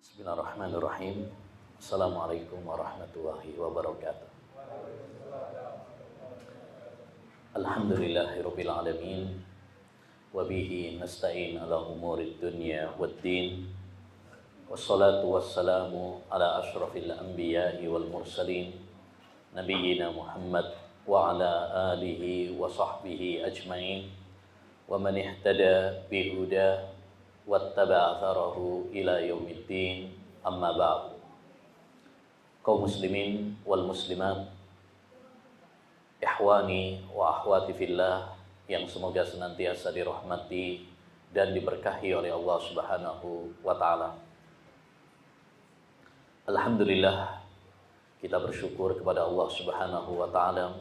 Bismillahirrahmanirrahim. Assalamualaikum warahmatullahi wabarakatuh. Alhamdulillahirabbil alamin. Wa bihi nasta'in ala umurid dunya waddin. Wassalatu wassalamu ala asyrafil anbiya'i wal mursalin nabiyyina Muhammad wa ala alihi wa sahbihi ajmain wa man ihtada bihuda wattaba'a atharahu ila yaumiddin, amma ba'd. Kaum muslimin wal muslimat, ikhwani wa akhwati fillah yang semoga senantiasa dirahmati dan diberkahi oleh Allah Subhanahu wa taala. Alhamdulillah, kita bersyukur kepada Allah Subhanahu wa taala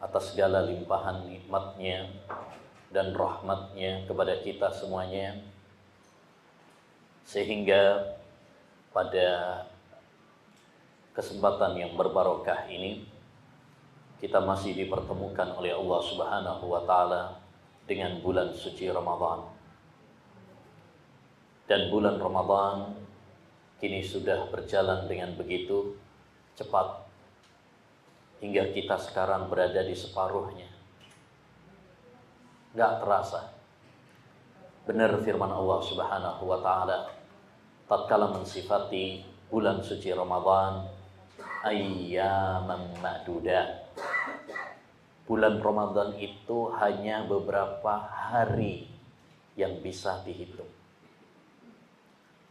atas segala limpahan nikmat-Nya dan rahmat-Nya kepada kita semuanya, sehingga pada kesempatan yang berbarokah ini kita masih dipertemukan oleh Allah Subhanahu wa taala dengan bulan suci Ramadan. Dan bulan Ramadan kini sudah berjalan dengan begitu cepat hingga kita sekarang berada di separuhnya. Gak terasa. Benar firman Allah Subhanahu wa taala tatkala mensifati bulan suci Ramadan, ayyaman ma'dudat. Bulan Ramadan itu hanya beberapa hari yang bisa dihitung.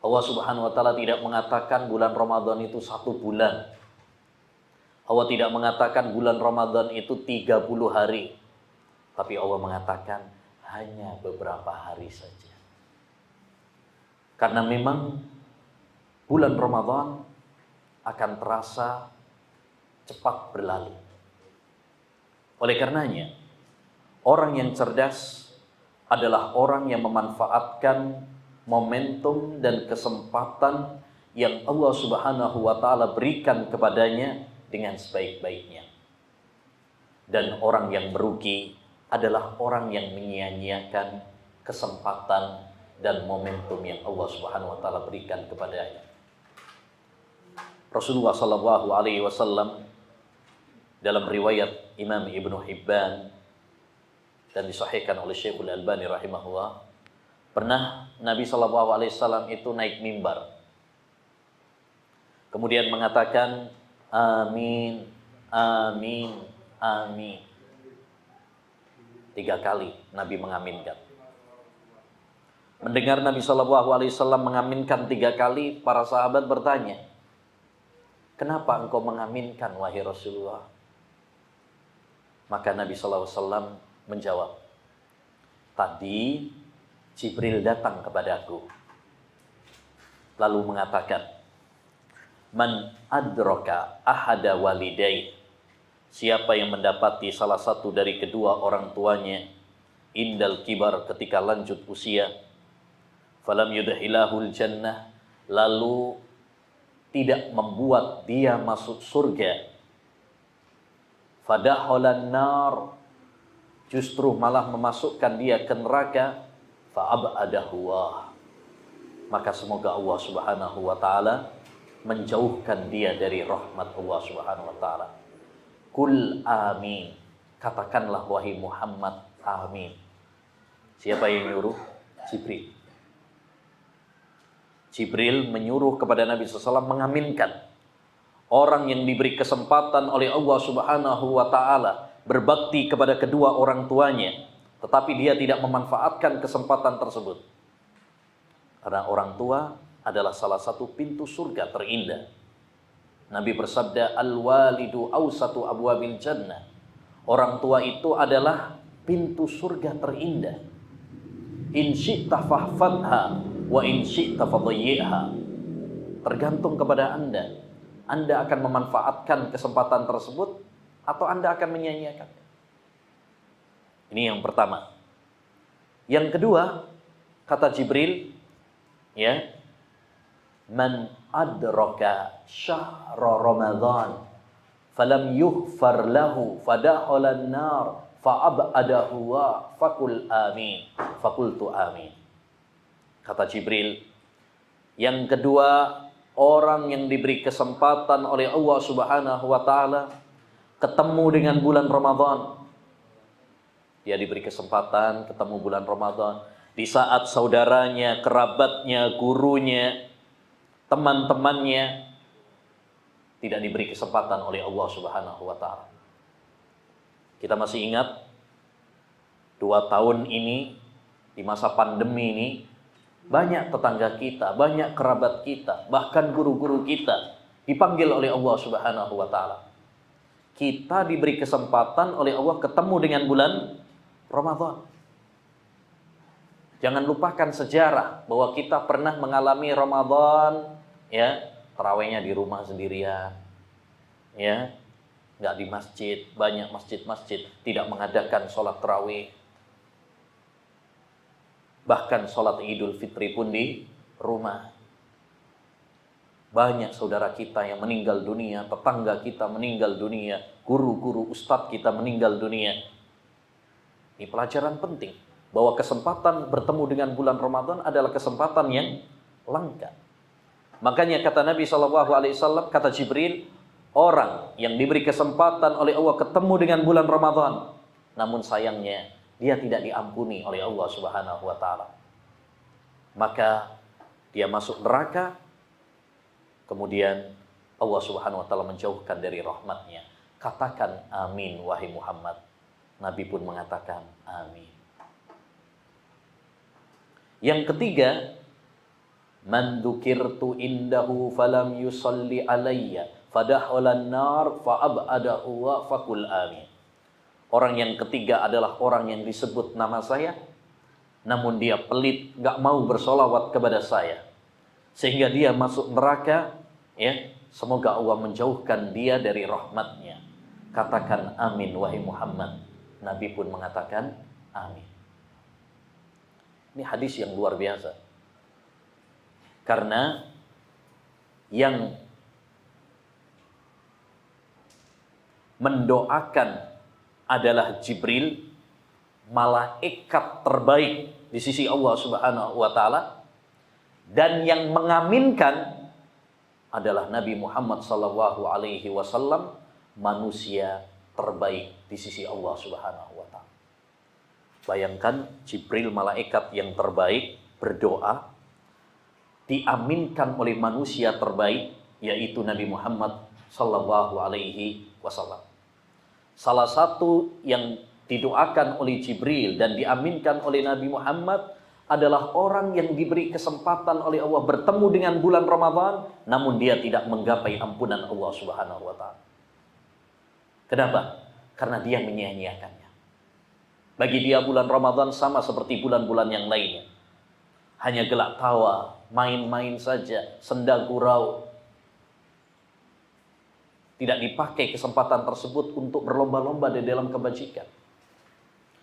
Allah Subhanahu wa taala tidak mengatakan bulan Ramadan itu 1 bulan. Allah tidak mengatakan bulan Ramadan itu 30 hari. Tapi Allah mengatakan hanya beberapa hari saja. Karena memang bulan Ramadan akan terasa cepat berlalu. Oleh karenanya, orang yang cerdas adalah orang yang memanfaatkan momentum dan kesempatan yang Allah Subhanahu wa taala berikan kepadanya dengan sebaik-baiknya. Dan orang yang merugi adalah orang yang menyia-nyiakan kesempatan dan momentum yang Allah Subhanahu wa taala berikan kepadanya. Rasulullah sallallahu alaihi wasallam dalam riwayat Imam Ibnu Hibban dan disahihkan oleh Syekhul Albani rahimahullah, pernah Nabi sallallahu alaihi wasallam itu naik mimbar. Kemudian mengatakan amin, amin, amin. 3 kali Nabi mengaminkan. Mendengar Nabi SAW mengaminkan 3 kali, para sahabat bertanya, kenapa engkau mengaminkan wahai Rasulullah? Maka Nabi SAW menjawab, tadi Jibril datang kepadaku lalu mengatakan, man adraka ahada walidai, siapa yang mendapati salah satu dari kedua orang tuanya indal kibar, ketika lanjut usia, falam yudkhilahul jannah, lalu tidak membuat dia masuk surga, fadakhalan nar, justru malah memasukkan dia ke neraka, fa'abadahu, maka semoga Allah Subhanahu wa taala menjauhkan dia dari rahmat Allah Subhanahu wa taala. Kul amin, katakanlah wahai Muhammad, amin. Siapa yang nyuruh? Jibril. Jibril menyuruh kepada Nabi SAW mengaminkan. Orang yang diberi kesempatan oleh Allah Subhanahu wa taala berbakti kepada kedua orang tuanya, tetapi dia tidak memanfaatkan kesempatan tersebut. Karena orang tua adalah salah satu pintu surga terindah. Nabi bersabda, al-walidu awsatu abwabil jannah. Orang tua itu adalah pintu surga terindah. In syi'ta fahfadha wa in syi'ta fadayyi'ha. Tergantung kepada Anda. Anda akan memanfaatkan kesempatan tersebut atau Anda akan menyia-nyiakannya. Ini yang pertama. Yang kedua, kata Jibril, ya, man adraka syahra Ramadan falam yughfar lahu fadakhalan nar fa'abadahu fakul amin, fakultu amin. Kata Jibril, Yang kedua, orang yang diberi kesempatan oleh Allah Subhanahu wa taala ketemu dengan bulan Ramadan. Dia diberi kesempatan ketemu bulan Ramadan di saat saudaranya, kerabatnya, gurunya, teman-temannya tidak diberi kesempatan oleh Allah Subhanahu wa taala. Kita masih ingat 2 tahun ini di masa pandemi ini banyak tetangga kita, banyak kerabat kita, bahkan guru-guru kita dipanggil oleh Allah Subhanahu wa taala. Kita diberi kesempatan oleh Allah ketemu dengan bulan Ramadan. Jangan lupakan sejarah bahwa kita pernah mengalami Ramadan, ya, tarawihnya di rumah sendirian, ya, nggak di masjid. Banyak masjid-masjid tidak mengadakan sholat tarawih. Bahkan sholat Idul Fitri pun di rumah. Banyak saudara kita yang meninggal dunia, tetangga kita meninggal dunia, guru-guru ustadz kita meninggal dunia. Ini pelajaran penting bahwa kesempatan bertemu dengan bulan Ramadan adalah kesempatan yang langka. Makanya kata Nabi SAW, kata Jibril, orang yang diberi kesempatan oleh Allah ketemu dengan bulan Ramadan, namun sayangnya dia tidak diampuni oleh Allah Subhanahu wa taala, maka dia masuk neraka. Kemudian Allah Subhanahu wa taala menjauhkan dari rahmatnya. Katakan amin wahai Muhammad. Nabi pun mengatakan amin. Yang ketiga, man dzukirtu indahu falam yusalli alayya fadakhalan nar fa'abadahu wa faqul amin. Orang yang ketiga adalah orang yang disebut nama saya, namun dia pelit, gak mau bersolawat kepada saya, sehingga dia masuk neraka, ya. Semoga Allah menjauhkan dia dari rahmatnya. Katakan amin wahai Muhammad. Nabi pun mengatakan amin. Ini hadis yang luar biasa. Karena yang mendoakan adalah Jibril, malaikat terbaik di sisi Allah Subhanahu wa taala, dan yang mengaminkan adalah Nabi Muhammad sallallahu alaihi wasallam, manusia terbaik di sisi Allah Subhanahu wa taala. Bayangkan Jibril, malaikat yang terbaik, berdoa, diaminkan oleh manusia terbaik, yaitu Nabi Muhammad sallallahu alaihi wasallam. Salah satu yang didoakan oleh Jibril dan diaminkan oleh Nabi Muhammad adalah orang yang diberi kesempatan oleh Allah bertemu dengan bulan Ramadan, namun dia tidak menggapai ampunan Allah Subhanahu wa taala. Kenapa? Karena dia menyia-nyiakannya. Bagi dia bulan Ramadan sama seperti bulan-bulan yang lainnya. Hanya gelak tawa, main-main saja, senda gurau. Tidak dipakai kesempatan tersebut untuk berlomba-lomba di dalam kebajikan.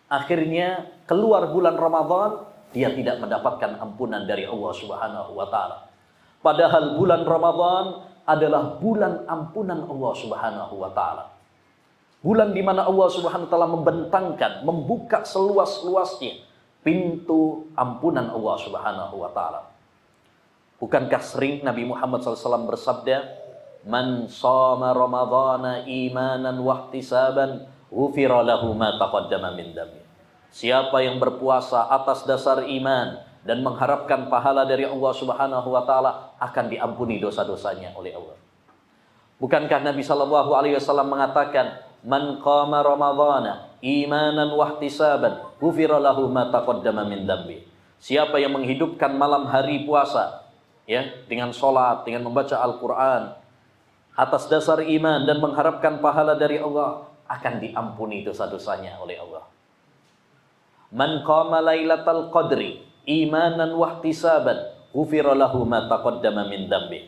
Akhirnya keluar bulan Ramadan, dia tidak mendapatkan ampunan dari Allah Subhanahu wa taala. Padahal bulan Ramadan adalah bulan ampunan Allah Subhanahu wa taala. Bulan di mana Allah Subhanahu wa taala membentangkan, membuka seluas-luasnya pintu ampunan Allah Subhanahu wa taala. Bukankah sering Nabi Muhammad SAW bersabda, "Man shoma Ramadhana imanan wa ihtisaban, ghufira lahu ma taqaddama min dhanbi." Siapa yang berpuasa atas dasar iman dan mengharapkan pahala dari Allah Subhanahu wa taala, akan diampuni dosa-dosanya oleh Allah. Bukankah Nabi sallallahu alaihi wasallam mengatakan, "Man qama Ramadhana imanan wa ihtisaban, ghufira lahu ma taqaddama min dhanbi." Siapa yang menghidupkan malam hari puasa, ya, dengan salat, dengan membaca Al-Qur'an atas dasar iman dan mengharapkan pahala dari Allah, akan diampuni dosa-dosanya oleh Allah. Man qama lailatal qadri imanan wa ihtisaban, ghufira lahu ma taqaddama min dhanbi.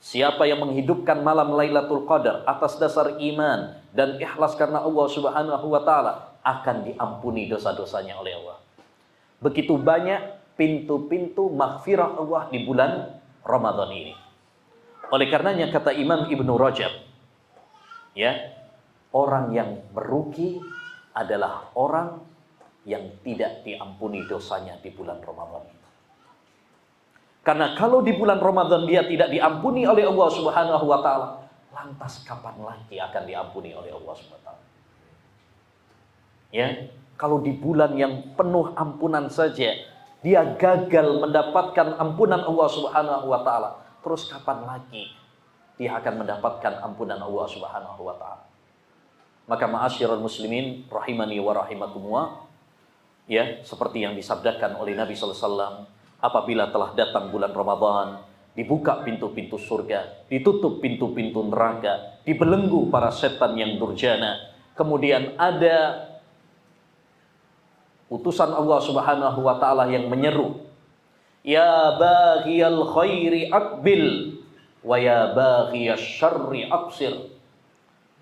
Siapa yang menghidupkan malam Lailatul Qadar atas dasar iman dan ikhlas karena Allah Subhanahu wa taala, akan diampuni dosa-dosanya oleh Allah. Begitu banyak pintu-pintu maghfirah Allah di bulan Ramadan ini. Oleh karenanya kata Imam Ibnu Rajab, ya, orang yang merugi adalah orang yang tidak diampuni dosanya di bulan Ramadan itu. Karena kalau di bulan Ramadan dia tidak diampuni oleh Allah Subhanahu wa taala, lantas kapan lagi akan diampuni oleh Allah Subhanahu wa taala? Ya, kalau di bulan yang penuh ampunan saja dia gagal mendapatkan ampunan Allah Subhanahu wa taala, terus kapan lagi dia akan mendapatkan ampunan Allah Subhanahu wa taala? Maka ma'asyiral muslimin rahimani wa rahimakumullah, ya, seperti yang disabdakan oleh Nabi sallallahu alaihi wasallam, apabila telah datang bulan Ramadan, dibuka pintu-pintu surga, ditutup pintu-pintu neraka, dibelenggu para setan yang durjana. Kemudian ada utusan Allah Subhanahu wa taala yang menyeru, ya baghiyal khairi aqbil wa ya baghiyasy syarri aqsir.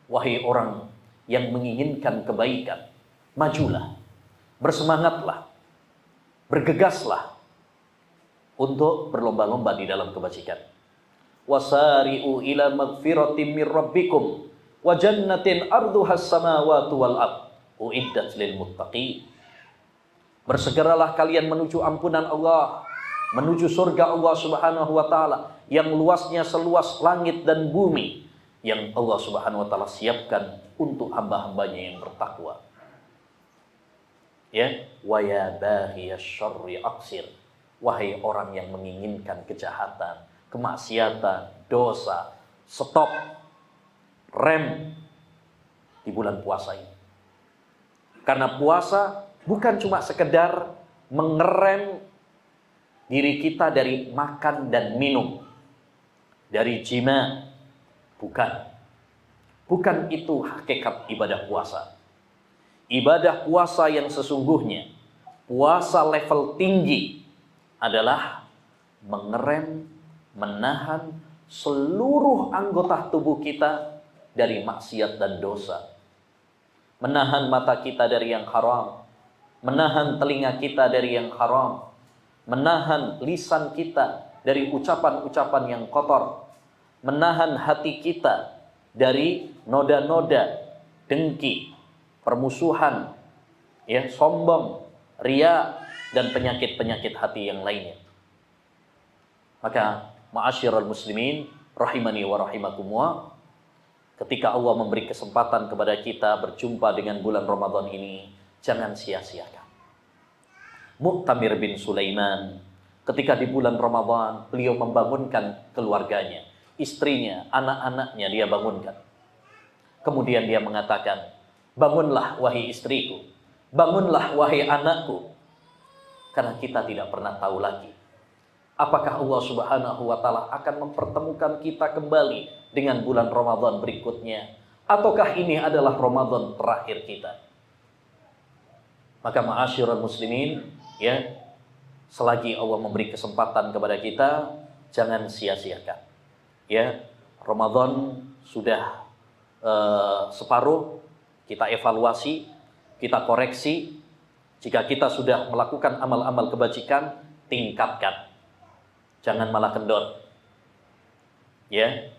Wahai orang yang menginginkan kebaikan, majulah, bersemangatlah, bergegaslah untuk berlomba-lomba di dalam kebajikan. Wasari'u ila magfiratin mir rabbikum wa jannatin arduhas samawati wal ard uiddat lil muttaqin. Bersegeralah kalian menuju ampunan Allah, menuju surga Allah Subhanahu wa taala yang luasnya seluas langit dan bumi, yang Allah Subhanahu wa taala siapkan untuk hamba-hambanya yang bertakwa. Ya, wa ya baghiyasy syarri aqsir. Wahai orang yang menginginkan kejahatan, kemaksiatan, dosa, stop, rem di bulan puasa ini. Karena puasa bukan cuma sekedar mengerem diri kita dari makan dan minum, dari jima, bukan. Bukan itu hakikat ibadah puasa. Ibadah puasa yang sesungguhnya, puasa level tinggi, adalah mengerem, menahan seluruh anggota tubuh kita dari maksiat dan dosa. Menahan mata kita dari yang haram, menahan telinga kita dari yang haram, menahan lisan kita dari ucapan-ucapan yang kotor, menahan hati kita dari noda-noda dengki, permusuhan, ya, sombong, riya, dan penyakit-penyakit hati yang lainnya. Maka ma'asyiral muslimin rahimani wa rahimakumullah, ketika Allah memberi kesempatan kepada kita berjumpa dengan bulan Ramadan ini, jangan sia-siakan. Mu'tamir bin Sulaiman, ketika di bulan Ramadan, beliau membangunkan keluarganya, istrinya, anak-anaknya dia bangunkan. Kemudian dia mengatakan, bangunlah wahai istriku, bangunlah wahai anakku. Karena kita tidak pernah tahu lagi apakah Allah Subhanahu wa taala akan mempertemukan kita kembali dengan bulan Ramadan berikutnya, ataukah ini adalah Ramadan terakhir kita. Maka ma'asyiral muslimin, ya, selagi Allah memberi kesempatan kepada kita, jangan sia-siakan. Ya, Ramadan sudah separuh, kita evaluasi, kita koreksi. Jika kita sudah melakukan amal-amal kebajikan, tingkatkan. Jangan malah kendor. Ya,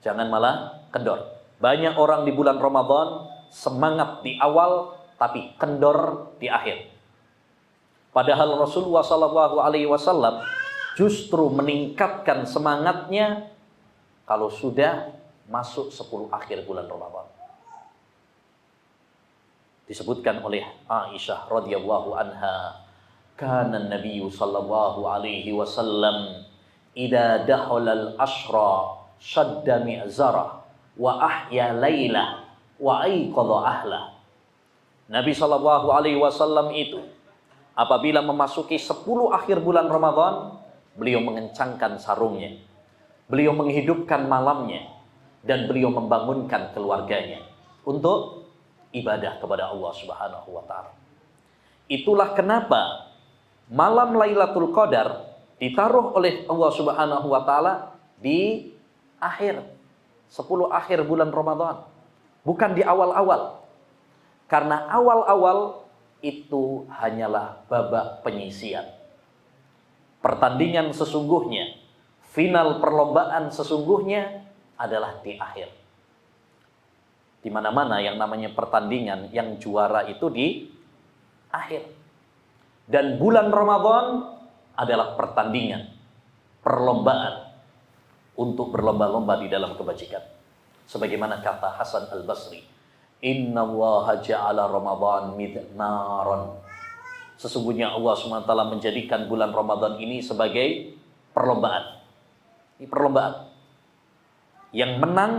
jangan malah kendor. Banyak orang di bulan Ramadan semangat di awal, tapi kendor di akhir. Padahal Rasulullah SAW justru meningkatkan semangatnya kalau sudah masuk 10 akhir bulan Ramadan. Disebutkan oleh Aisyah radhiyallahu anha, kana Nabi sallallahu alaihi wasallam idza dakhala al-ashra shadda mi'zara wa ahya laila wa aiqadha ahla. Nabi sallallahu alaihi wasallam itu apabila memasuki 10 akhir bulan Ramadan, beliau mengencangkan sarungnya, beliau menghidupkan malamnya, dan beliau membangunkan keluarganya untuk ibadah kepada Allah Subhanahu wa taala. Itulah kenapa malam Lailatul Qadar ditaruh oleh Allah Subhanahu wa taala di akhir 10 akhir bulan Ramadan, bukan di awal-awal. Karena awal-awal itu hanyalah babak penyisian. Pertandingan sesungguhnya, final perlombaan sesungguhnya adalah di akhir. Di mana-mana yang namanya pertandingan, yang juara itu di akhir. Dan bulan Ramadan adalah pertandingan. perlombaan untuk berlomba-lomba di dalam kebajikan. Sebagaimana kata Hasan Al-Basri, Inna Allaha ja'ala Ramadan midmaran. Sesungguhnya Allah SWT menjadikan bulan Ramadan ini sebagai perlombaan. Ini perlombaan. Yang menang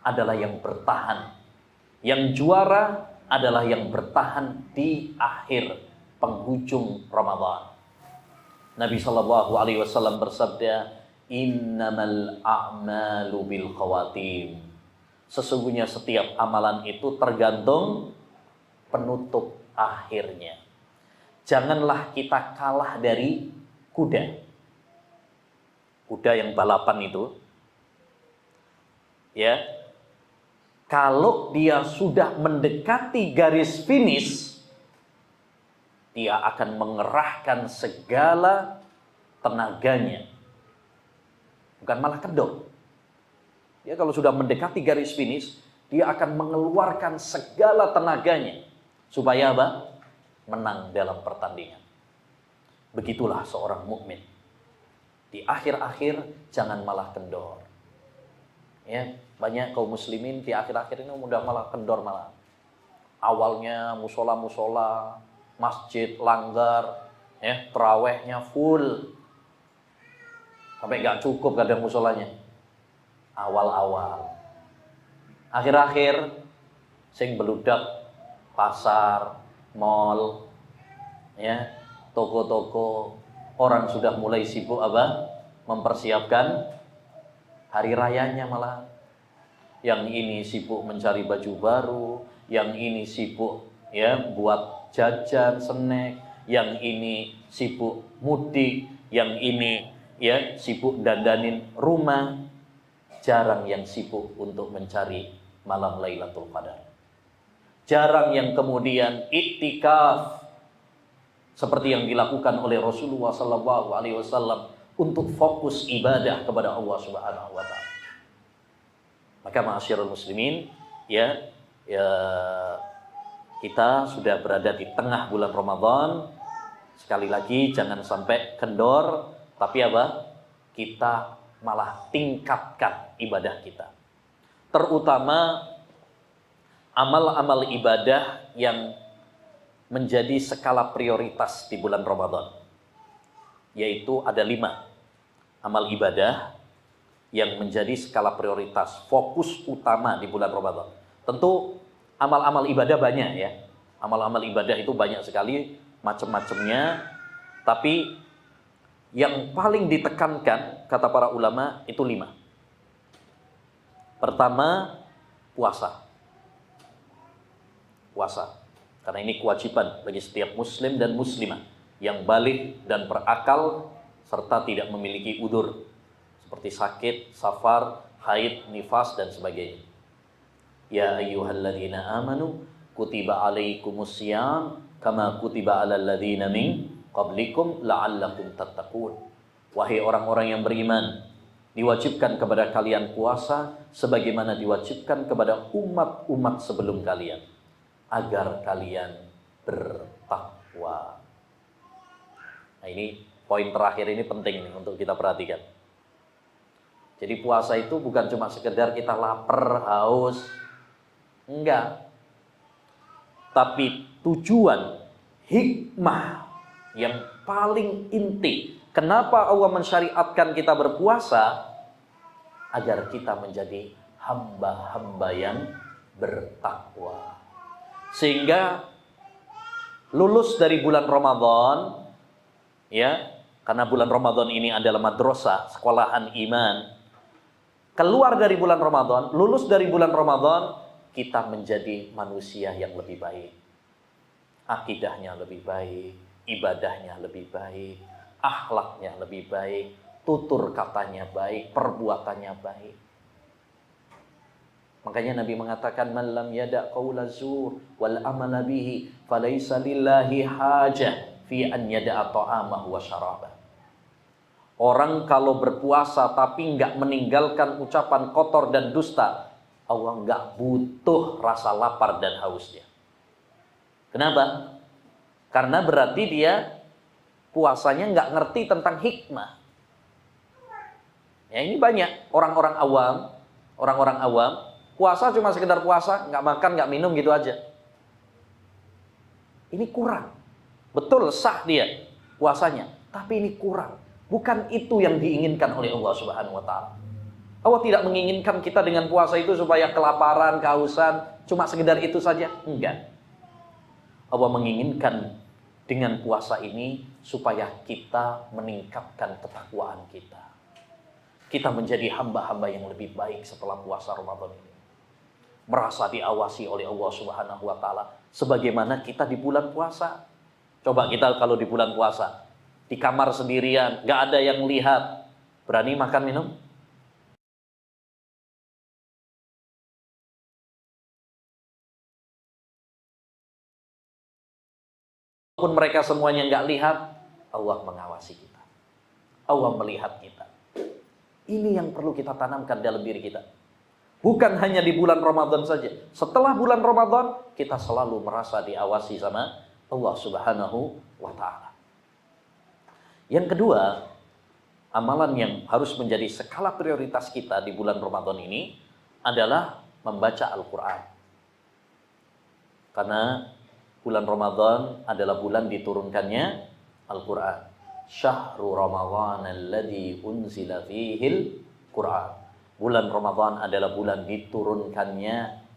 adalah yang bertahan. Yang juara adalah yang bertahan di akhir penghujung Ramadan. Nabi SAW bersabda, Innamal a'malu bil khawatim. Sesungguhnya setiap amalan itu tergantung penutup akhirnya. Janganlah kita kalah dari kuda. Kuda yang balapan itu, ya, kalau dia sudah mendekati garis finish, dia akan mengerahkan segala tenaganya. Bukan malah kendor. Dia kalau sudah mendekati garis finish, dia akan mengeluarkan segala tenaganya. Supaya apa? Menang dalam pertandingan. Begitulah seorang mukmin. Di akhir-akhir jangan malah kendor. Ya, banyak kaum muslimin di akhir-akhir ini udah malah kendor malah. Awalnya musola-musola, masjid langgar, ya, terawihnya full. Sampai gak cukup kadang musolanya. Awal-awal. Akhir-akhir sing beludak pasar, mall, ya, toko-toko, orang sudah mulai sibuk apa? Mempersiapkan hari rayanya malah. Yang ini sibuk mencari baju baru, yang ini sibuk ya buat jajan, snack, yang ini sibuk mudik, yang ini ya sibuk dandanin rumah. Jarang yang sibuk untuk mencari malam Lailatul Qadar. Jarang yang kemudian iktikaf seperti yang dilakukan oleh Rasulullah SAW untuk fokus ibadah kepada Allah Subhanahu wa taala. Maka ma'asyiral muslimin, ya kita sudah berada di tengah bulan Ramadan. Sekali lagi jangan sampai kendor, tapi apa? Kita malah tingkatkan ibadah kita. Terutama amal-amal ibadah yang menjadi skala prioritas di bulan Ramadan. Yaitu ada 5 amal ibadah yang menjadi skala prioritas, fokus utama di bulan Ramadan. Tentu amal-amal ibadah banyak ya. Amal-amal ibadah itu banyak sekali macam-macamnya. Tapi yang paling ditekankan kata para ulama itu 5. Pertama, puasa. Puasa. Karena ini kewajiban bagi setiap muslim dan muslimah yang balik dan berakal serta tidak memiliki udzur seperti sakit, safar, haid, nifas dan sebagainya. Ya ayyuhalladzina amanu kutiba alaikumusiyam kama kutiba alal ladzina min qablikum la'allakum tattaqun. Wahai orang-orang yang beriman, diwajibkan kepada kalian puasa sebagaimana diwajibkan kepada umat-umat sebelum kalian agar kalian bertakwa. Nah, ini poin terakhir ini penting nih untuk kita perhatikan. Jadi puasa itu bukan cuma sekedar kita lapar, haus. Enggak. Tapi tujuan, hikmah yang paling inti, kenapa Allah mensyariatkan kita berpuasa? Agar kita menjadi hamba-hamba yang bertakwa. Sehingga lulus dari bulan Ramadan, ya, karena bulan Ramadan ini adalah madrasah, sekolahan iman. Keluar dari bulan Ramadan, lulus dari bulan Ramadan, kita menjadi manusia yang lebih baik. Akidahnya lebih baik, ibadahnya lebih baik, akhlaknya lebih baik, tutur katanya baik, perbuatannya baik. Makanya Nabi mengatakan man lam yada' qaula zur wal amala bihi falaysa lillahi hajah fi an yada'a ta'amahu wa syarabah. Orang kalau berpuasa tapi enggak meninggalkan ucapan kotor dan dusta, Allah enggak butuh rasa lapar dan hausnya. Kenapa? Karena berarti dia puasanya enggak ngerti tentang hikmah. Ya ini banyak orang-orang awam puasa cuma sekedar puasa, nggak makan, nggak minum gitu aja. Ini kurang. Betul sah dia puasanya, tapi ini kurang. Bukan itu yang diinginkan oleh Allah Subhanahu wa taala. Allah tidak menginginkan kita dengan puasa itu supaya kelaparan, kehausan, cuma sekedar itu saja. Enggak. Allah menginginkan dengan puasa ini supaya kita meningkatkan ketakwaan kita. Kita menjadi hamba-hamba yang lebih baik setelah puasa Ramadan ini. Merasa diawasi oleh Allah Subhanahu wa taala sebagaimana kita di bulan puasa. Coba kita kalau di bulan puasa di kamar sendirian, gak ada yang lihat, berani makan minum? Walaupun mereka semuanya nggak lihat, Allah mengawasi kita. Allah melihat kita. Ini yang perlu kita tanamkan dalam diri kita. Bukan hanya di bulan Ramadan saja. Setelah bulan Ramadan, kita selalu merasa diawasi sama Allah Subhanahu wa ta'ala. Yang kedua, amalan yang harus menjadi skala prioritas kita di bulan Ramadan ini adalah membaca Al-Quran. Karena bulan Ramadan adalah bulan diturunkannya Al-Quran. Syahrul Ramadan alladzi unzila fihil Quran. Bulan Ramadan adalah bulan diturunkannya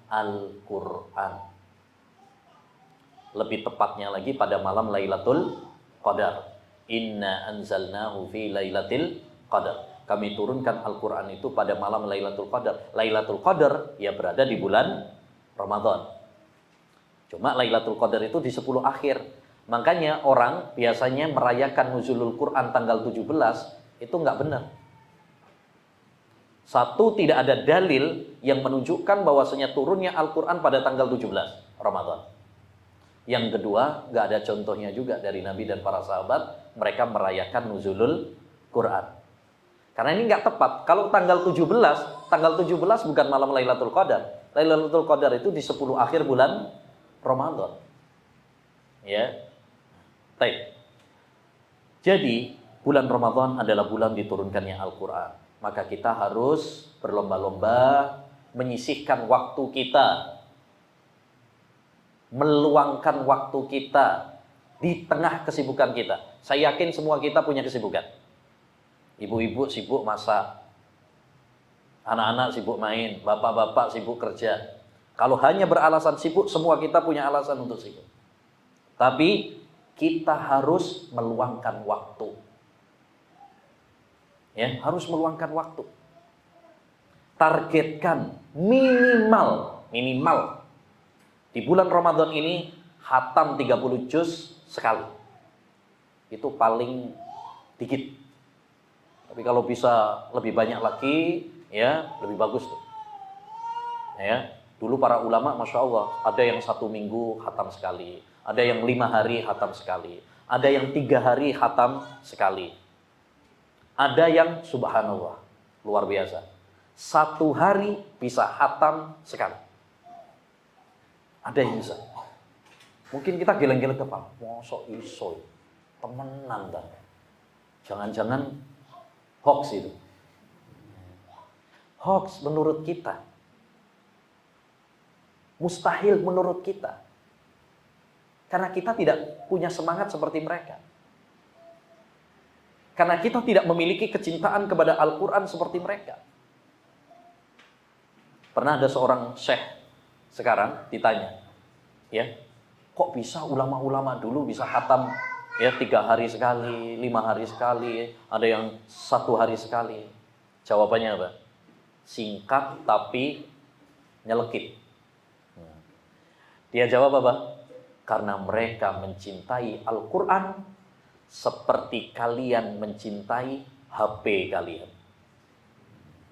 Al-Quran. Lebih tepatnya lagi pada malam Lailatul Qadar. Inna anzalnahu fi Lailatul Qadar. Kami turunkan Al-Quran itu pada malam Lailatul Qadar. Lailatul Qadar ya berada di bulan Ramadan. Cuma Lailatul Qadar itu di 10 akhir. Makanya orang biasanya merayakan nuzulul Quran tanggal 17 itu nggak benar. Satu, tidak ada dalil yang menunjukkan bahwasanya turunnya Al-Quran pada tanggal 17 Ramadan. Yang kedua, nggak ada contohnya juga dari Nabi dan para sahabat mereka merayakan nuzulul Quran. Karena ini nggak tepat. Kalau tanggal 17 bukan malam Lailatul Qadar. Lailatul Qadar itu di 10 akhir bulan Ramadan. Ya. Baik. Jadi, bulan Ramadan adalah bulan diturunkannya Al-Quran. Maka kita harus berlomba-lomba menyisihkan waktu kita, meluangkan waktu kita di tengah kesibukan kita. Saya yakin semua kita punya kesibukan. Ibu-ibu sibuk masak, anak-anak sibuk main, bapak-bapak sibuk kerja. Kalau hanya beralasan sibuk, semua kita punya alasan untuk sibuk. Tapi kita harus meluangkan waktu. Ya, harus meluangkan waktu. Targetkan minimal di bulan Ramadan ini khatam 30 juz sekali. Itu paling dikit. Tapi kalau bisa lebih banyak lagi, ya lebih bagus tuh. Ya, dulu para ulama, masya Allah, ada yang 1 minggu khatam sekali, ada yang 5 hari khatam sekali, ada yang 3 hari khatam sekali, ada yang subhanallah luar biasa 1 hari bisa khatam sekali. Ada yang bisa. Mungkin kita geleng-geleng kepala, mosok iso temenan dah. Jangan-jangan hoax itu. Hoax menurut kita. Mustahil menurut kita. Karena kita tidak punya semangat seperti mereka. Karena kita tidak memiliki kecintaan kepada Al-Quran seperti mereka. Pernah ada seorang syekh sekarang ditanya, ya, kok bisa ulama-ulama dulu bisa khatam ya 3 hari sekali, 5 hari sekali, ada yang 1 hari sekali. Jawabannya apa? Singkat tapi nyelekit. Dia jawab apa? Karena mereka mencintai Al-Quran seperti kalian mencintai HP kalian.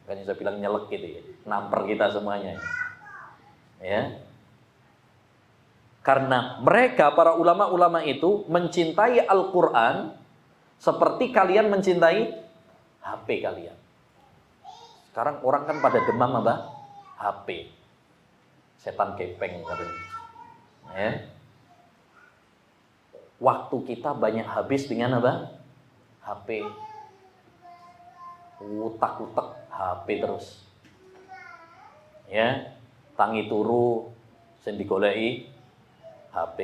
Kan saya bilang nyelekit ya, namper kita semuanya. Ya. Karena mereka, para ulama-ulama itu mencintai Al-Quran seperti kalian mencintai HP kalian. Sekarang orang kan pada demam apa? HP. Setan kepeng katanya. Ya. Waktu kita banyak habis dengan apa? HP. utak-utak HP terus. Ya, tangi turu sing digoleki HP.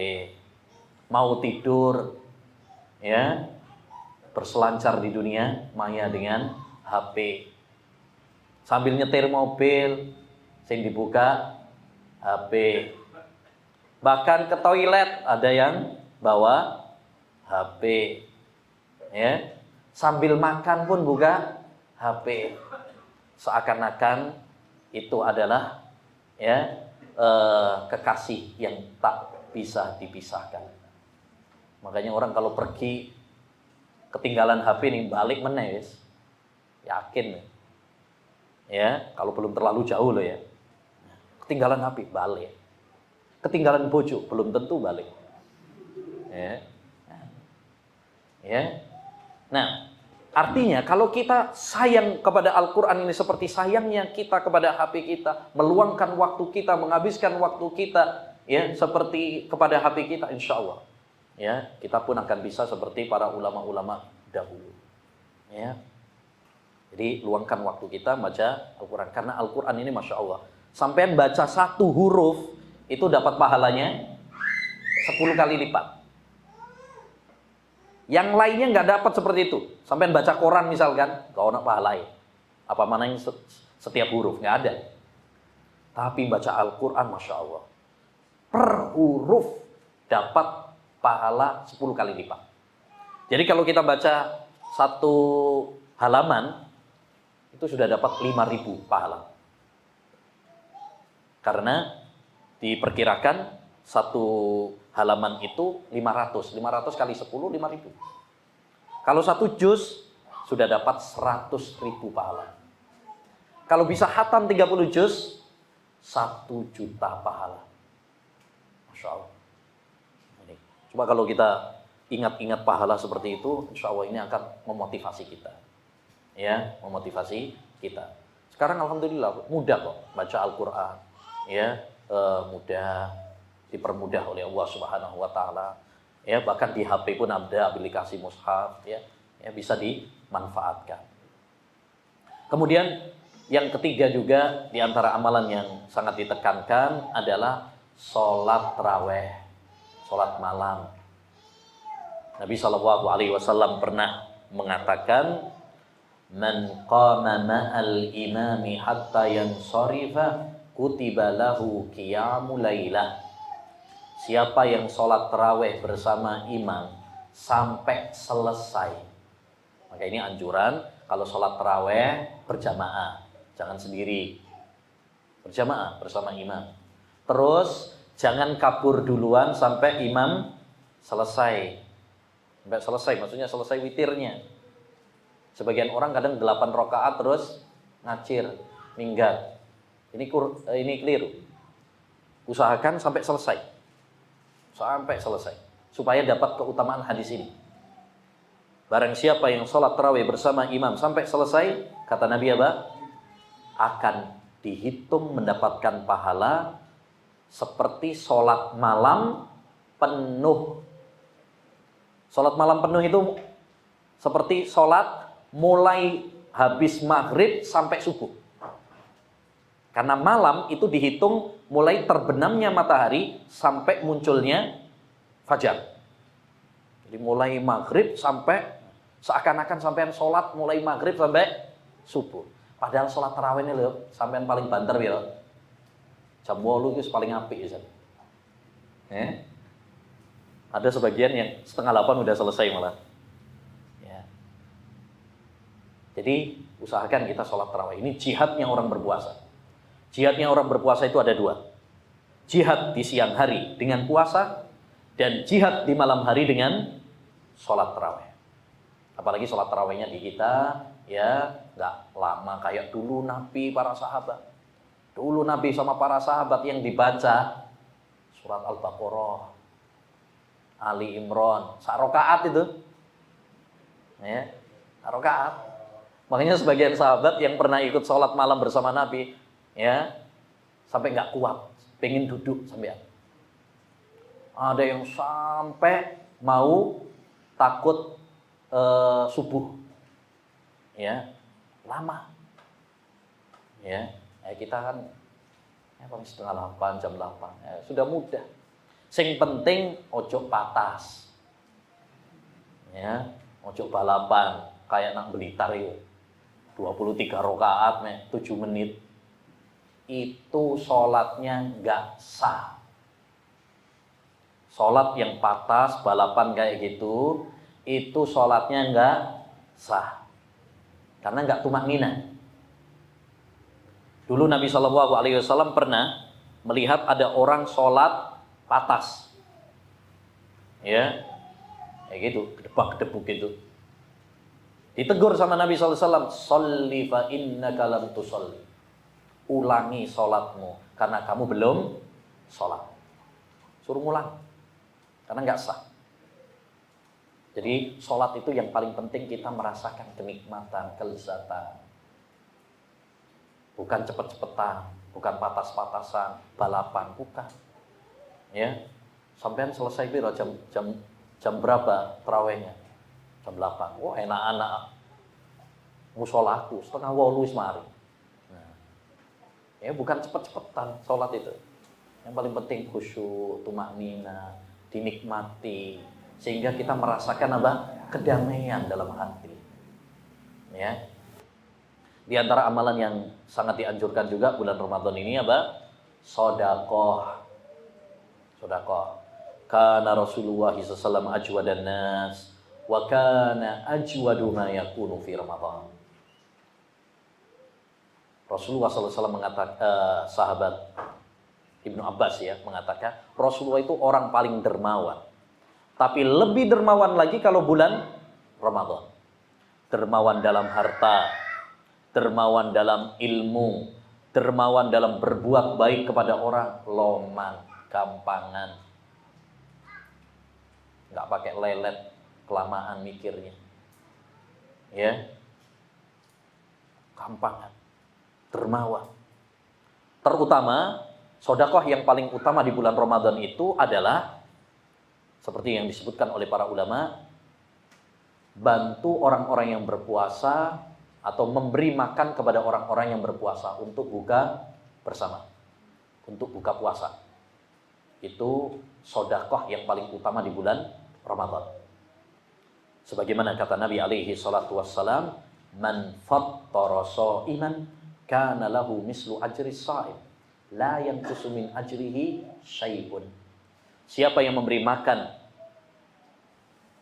Mau tidur ya, berselancar di dunia maya dengan HP. Sambil nyetir mobil sing dibuka HP. Bahkan ke toilet ada yang bawa HP. Ya. Sambil makan pun buka HP. Seakan-akan itu adalah ya kekasih yang tak bisa dipisahkan. Makanya orang kalau pergi ketinggalan HP nih balik meneh wis. Yakin. Ya, kalau belum terlalu jauh loh ya. Ketinggalan HP balik. Ketinggalan bojo belum tentu balik. Ya. Ya. Nah, artinya kalau kita sayang kepada Al-Qur'an ini seperti sayangnya kita kepada HP kita, meluangkan waktu kita, menghabiskan waktu kita ya seperti kepada HP kita, insya Allah ya kita pun akan bisa seperti para ulama-ulama dahulu. Ya. Jadi luangkan waktu kita baca Al-Quran. Karena Al-Quran ini Masya Allah, sampai baca satu huruf itu dapat pahalanya 10 kali lipat. Yang lainnya nggak dapat seperti itu. Sampai baca Quran misalkan, gak ada pahalanya. Apa mananya setiap huruf, nggak ada. Tapi baca Al-Quran Masya Allah, per huruf dapat pahala 10 kali lipat. Jadi kalau kita baca satu halaman, itu sudah dapat 5.000 pahala. Karena diperkirakan satu halaman itu 500 kali 10, 5.000. Kalau satu juz sudah dapat 100.000 pahala. Kalau bisa khatam 30 juz, 1 juta pahala. Masya Allah. Ini. Coba kalau kita ingat-ingat pahala seperti itu, insya Allah ini akan memotivasi kita. Ya, memotivasi kita. Sekarang alhamdulillah mudah kok baca Al-Qur'an. Ya, mudah, dipermudah oleh Allah Subhanahu wa taala. Ya, bahkan di HP pun ada aplikasi mushaf ya, bisa dimanfaatkan. Kemudian yang ketiga juga di antara amalan yang sangat ditekankan adalah sholat tarawih, sholat malam. Nabi SAW pernah mengatakan, man qama ma'al imami hatta yansarifa kutiba lahu qiyamul lailah. Siapa yang sholat tarawih bersama imam sampai selesai. Maka ini anjuran kalau sholat tarawih berjamaah, jangan sendiri. Berjamaah bersama imam. Terus jangan kabur duluan sampai imam selesai. Sampai selesai, maksudnya selesai witirnya. Sebagian orang kadang 8 rakaat terus ngacir, minggat. Ini keliru. Usahakan sampai selesai. Sampai selesai. Supaya dapat keutamaan hadis ini. Barang siapa yang sholat tarawih bersama imam sampai selesai, kata Nabi apa? Akan dihitung mendapatkan pahala seperti sholat malam penuh. Sholat malam penuh itu seperti sholat mulai habis maghrib sampai subuh. Karena malam itu dihitung mulai terbenamnya matahari sampai munculnya fajar. Jadi mulai maghrib sampai seakan-akan sampean sholat mulai maghrib sampai subuh. Padahal sholat tarawih ini loh, sampean paling banter ya. Jam 8 itu paling apik ya. Ada sebagian yang setengah 8 udah selesai malah. Jadi usahakan kita sholat tarawih. Ini jihadnya orang berpuasa. Jihadnya orang berpuasa itu ada 2. Jihad di siang hari dengan puasa, dan jihad di malam hari dengan sholat tarawih. Apalagi sholat tarawihnya di kita ya nggak lama kayak dulu Nabi para sahabat. Dulu Nabi sama para sahabat yang dibaca surat Al-Baqarah, Ali Imran, sarokaat itu, ya, sarokaat. Makanya sebagian sahabat yang pernah ikut sholat malam bersama Nabi, ya, sampai nggak kuat, pengen duduk sampai. Ada yang sampai mau takut subuh, ya, lama. Ya, kita kan setengah 8, jam 8, sudah mudah. Sing penting ojo patas. Ya, ojo balapan kayak nak Blitar itu. 23 rakaat 7 menit. Itu sholatnya nggak sah. Sholat yang patas, balapan kayak gitu, itu sholatnya nggak sah. Karena nggak tumakninah. Dulu Nabi SAW pernah melihat ada orang sholat patas. Ya, kayak gitu, gedebak-gedebuk gitu. Ditegur sama Nabi SAW, "Sholli fa innaka lam tusolli." Ulangi sholatmu, karena kamu belum sholat. Suruh ngulang, karena nggak sah. Jadi sholat itu yang paling penting kita merasakan kenikmatan, kelezatan. Bukan cepet-cepetan, bukan patas-patasan, balapan, bukan. Ya, sampean selesai biro jam berapa tarawihnya? Jam 8. Wah, enak-enak. Musolaku setengah 8 wis mari. Nah, ya bukan cepet-cepetan sholat itu. Yang paling penting khusyuk, tumaknina, dinikmati, sehingga kita merasakan apa? Kedamaian dalam hati. Ya. Di antara amalan yang sangat dianjurkan juga bulan Ramadan ini apa? Sedekah. Sedekah. Kana Rasulullah SAW ajwadan nas wa kana ajwadu ma yakunu fi Ramadan. Rasulullah SAW mengatakan, sahabat Ibnu Abbas ya mengatakan, Rasulullah itu orang paling dermawan. Tapi lebih dermawan lagi kalau bulan Ramadan. Dermawan dalam harta, dermawan dalam ilmu, dermawan dalam berbuat baik kepada orang, loman, gampangan. Nggak pakai lelet, kelamaan mikirnya. Ya. Gampangan, dermawan. Terutama, sedekah yang paling utama di bulan Ramadan itu adalah seperti yang disebutkan oleh para ulama, bantu orang-orang yang berpuasa atau memberi makan kepada orang-orang yang berpuasa untuk buka bersama, untuk buka puasa. Itu sedekah yang paling utama di bulan Ramadan. Sebagaimana kata Nabi alaihi salatu wassalam, man fattara sha'iman kana lahu mislu ajri sha'im la yanqusu min ajrihi syai'un. Siapa yang memberi makan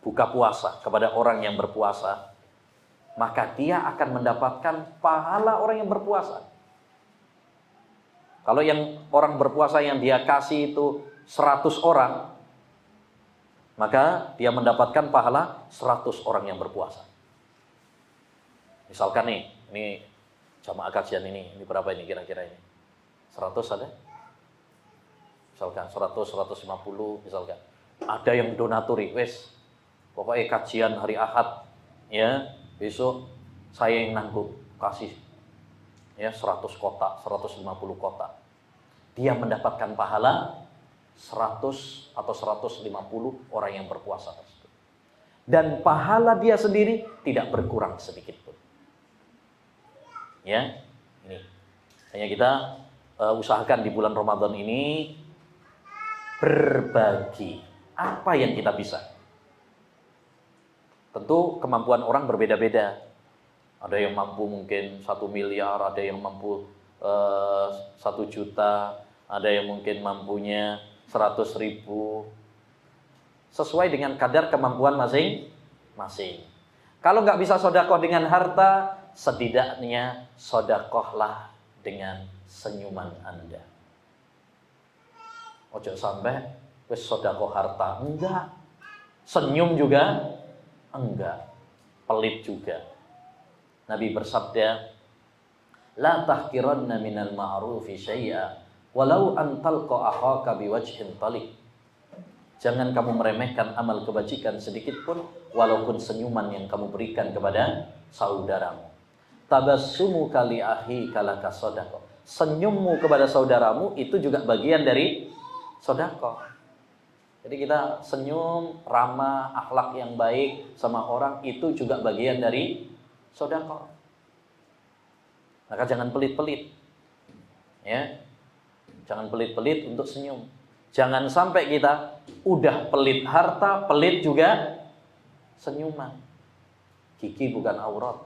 buka puasa kepada orang yang berpuasa, maka dia akan mendapatkan pahala orang yang berpuasa. Kalau yang orang berpuasa yang dia kasih itu 100 orang, maka dia mendapatkan pahala 100 orang yang berpuasa. Misalkan nih, ini jamaah kajian ini berapa ini kira-kira ini? 100 ada? Misalkan 100, 150 misalkan. Ada yang donaturi, wes. Pokoknya kajian hari Ahad, ya, besok saya yang nanggung, kasih ya 100 kotak, 150 kotak. Dia mendapatkan pahala 100 atau 150 orang yang berpuasa tersebut. Dan pahala dia sendiri tidak berkurang sedikit pun. Ya, ini. Hanya kita usahakan di bulan Ramadan ini berbagi apa yang kita bisa. Tentu kemampuan orang berbeda-beda. Ada yang mampu mungkin 1 miliar, ada yang mampu 1 juta, ada yang mungkin mampunya 100.000. Sesuai dengan kadar kemampuan masing-masing. Kalau nggak bisa sedekah dengan harta, setidaknya sedekahlah dengan senyuman Anda. Ojo sampai wis sedekah harta, enggak. Senyum juga enggak, pelit juga. Nabi bersabda, la tahkiranna minal ma'rufi syai'a walau an talqa akhaka biwajhin taliq. Jangan kamu meremehkan amal kebajikan sedikit pun, walaupun senyuman yang kamu berikan kepada saudaramu. Tabassumuka li akhika laka shadaqah. Senyummu kepada saudaramu itu juga bagian dari sedekah. Jadi kita senyum, ramah, akhlak yang baik sama orang itu juga bagian dari sedekah. Maka jangan pelit-pelit. Ya. Jangan pelit-pelit untuk senyum. Jangan sampai kita udah pelit harta, pelit juga senyuman. Gigi bukan aurat.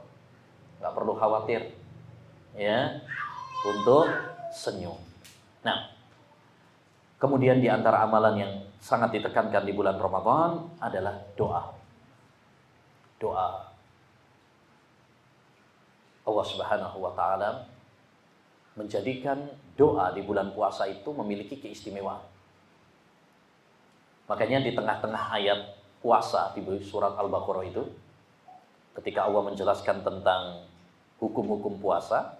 Nggak perlu khawatir. Ya, untuk senyum. Nah, kemudian di antara amalan yang sangat ditekankan di bulan Ramadan adalah doa. Doa. Allah Subhanahu wa taala menjadikan doa di bulan puasa itu memiliki keistimewaan. Makanya di tengah-tengah ayat puasa di surat Al-Baqarah itu, ketika Allah menjelaskan tentang hukum-hukum puasa,